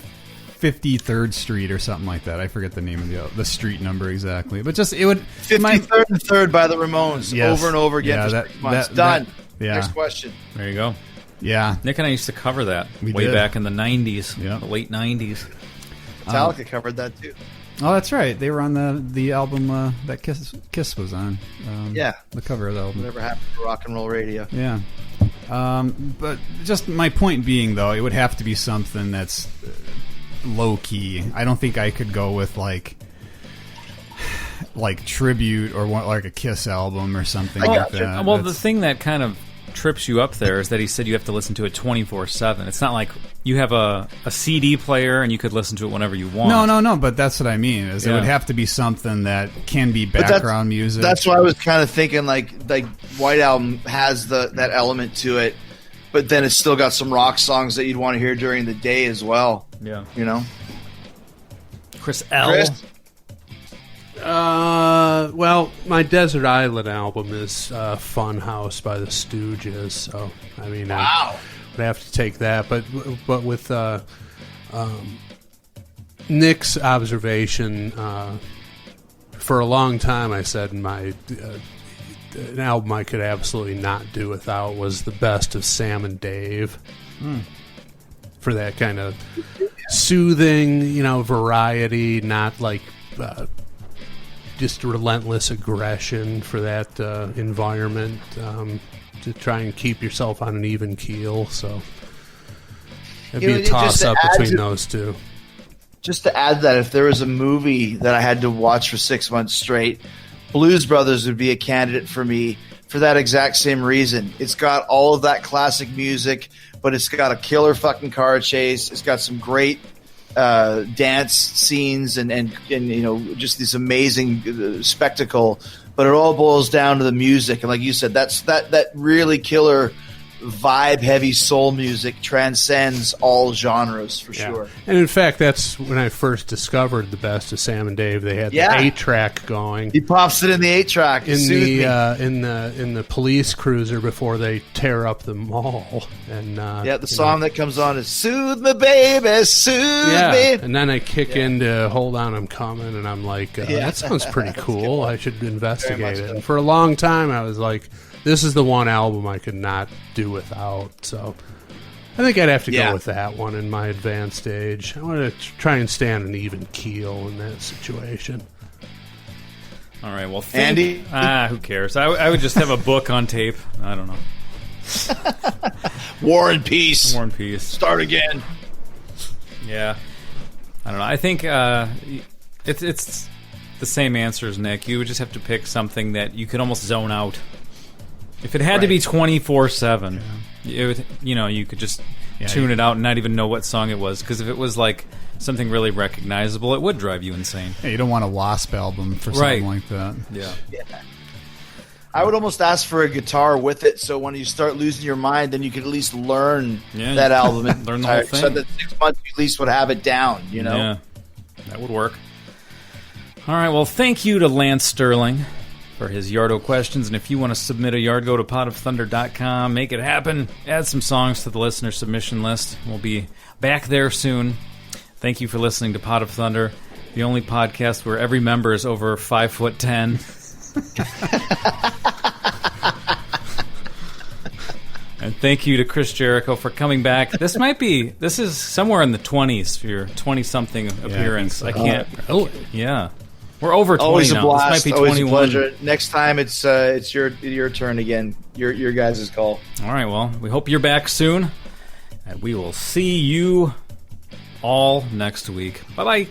53rd Street or something like that. I forget the name of the street number exactly, but just it would 53rd and 3rd by the Ramones, Yes. over and over again Yeah, for that- 6 months. that- Done. yeah. Next question. There you go. Yeah. Nick and I used to cover that We way did. back in the 90s, Yeah. the late 90s. Metallica covered that too. Oh, that's right. They were on the album that Kiss was on. Yeah. The cover of the album. Whatever happened to rock and roll radio? Yeah. But just my point being, though, it would have to be something that's low key. I don't think I could go with like tribute or like a Kiss album or something like that. Well, the thing that kind of trips you up there is that he said you have to listen to it 24/7. It's not like you have a CD player and you could listen to it whenever you want. No, but that's what I mean. Is it would have to be something that can be background music. That's why I was kind of thinking like White Album has that element to it, but then it's still got some rock songs that you'd want to hear during the day as well. Yeah, you know. Chris L. Well, my Desert Island album is Funhouse by the Stooges, so I mean, I would have to take that. But with Nick's observation, for a long time, I said an album I could absolutely not do without was the best of Sam and Dave. For that kind of soothing, variety, not like just relentless aggression for that environment, to try and keep yourself on an even keel. So it'd be a toss-up between those two. Just to add that, if there was a movie that I had to watch for 6 months straight, Blues Brothers would be a candidate for me for that exact same reason. It's got all of that classic music, but it's got a killer fucking car chase. It's got some great dance scenes and just this amazing spectacle, but it all boils down to the music. And like you said, that really killer vibe heavy soul music transcends all genres for sure. And in fact, that's when I first discovered the best of Sam and Dave. They had the 8-track going. He pops it in the 8-track in the police cruiser before they tear up the mall. And the song that comes on is "Soothe Me, Baby, Soothe Me." And then I kick into "Hold On, I'm Coming," and I'm like, that sounds pretty cool. I should investigate it. And for a long time, I was like, this is the one album I could not do without. So I think I'd have to go with that one in my advanced age. I want to try and stay on an even keel in that situation. All right, well, Andy? who cares? I would just have a book on tape. I don't know. War and Peace. War and Peace. Start again. Yeah. I don't know. I think it's the same answer as Nick. You would just have to pick something that you could almost zone out. If it had to be 24/7, you could just tune it out and not even know what song it was. Because if it was like something really recognizable, it would drive you insane. Yeah, you don't want a W.A.S.P album for something like that. Yeah. I would almost ask for a guitar with it, so when you start losing your mind, then you could at least learn that album. Learn the whole thing. So that 6 months you at least would have it down, Yeah, that would work. All right, well, thank you to Lance Sterling for his Yardo questions. And if you want to submit a yard, go to potofthunder.com. Make it happen. Add some songs to the listener submission list. We'll be back there soon. Thank you for listening to Pot of Thunder, the only podcast where every member is over 5'10". And thank you to Chris Jericho for coming back. This is somewhere in the 20s for your 20-something appearance. I can't. Yeah. We're over 20 always now. A blast. This might be always 21. A pleasure. Next time it's your turn again. Your guys' call. All right. Well, we hope you're back soon, and we will see you all next week. Bye bye.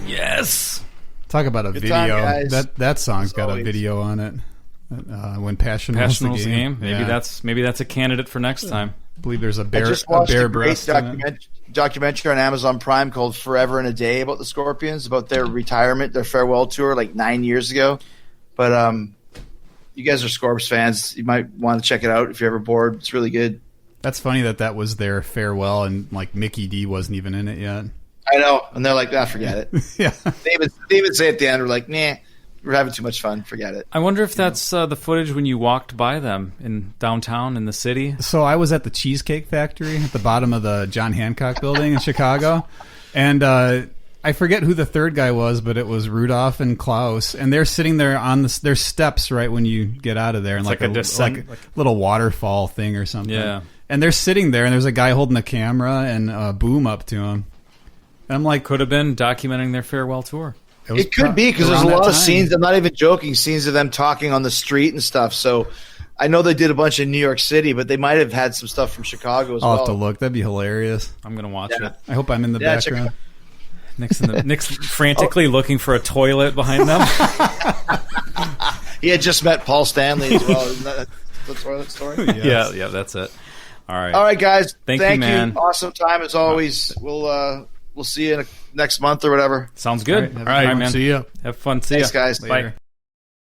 Yes. Talk about a Good video. time, guys. That song's got always. a video on it. When Passion rules the game. Maybe that's a candidate for next time. I believe there's a I bear. just watched a great breast in it. documentary on Amazon Prime called "Forever and a Day" about the Scorpions, about their retirement, their farewell tour, like 9 years ago. But you guys are Scorps fans. You might want to check it out if you're ever bored. It's really good. That's funny that was their farewell, and like Mickey D wasn't even in it yet. I know, and they're like, forget it. Yeah, they even say at the end, we're like, nah, we're having too much fun. Forget it. I wonder if that's the footage when you walked by them in downtown in the city. So I was at the Cheesecake Factory at the bottom of the John Hancock building in Chicago, and I forget who the third guy was, but it was Rudolph and Klaus, and they're sitting there on there's steps right when you get out of there, and like a descent, like a little waterfall thing or something. Yeah. And they're sitting there, and there's a guy holding a camera and a boom up to him. And I'm like, could have been documenting their farewell tour. It could be because there's a lot of scenes. I'm not even joking. Scenes of them talking on the street and stuff. So I know they did a bunch in New York City, but they might have had some stuff from Chicago as well. I'll have to look. That'd be hilarious. I'm gonna watch it. I hope I'm in the background. Nick's frantically looking for a toilet behind them. He had just met Paul Stanley as well. Isn't that the toilet story? Yes. Yeah, that's it. All right, guys. Thank you, man. Awesome time as always. We'll see you next month or whatever. Sounds good. All right, man. See ya. Have fun. See Thanks, ya. guys. Bye.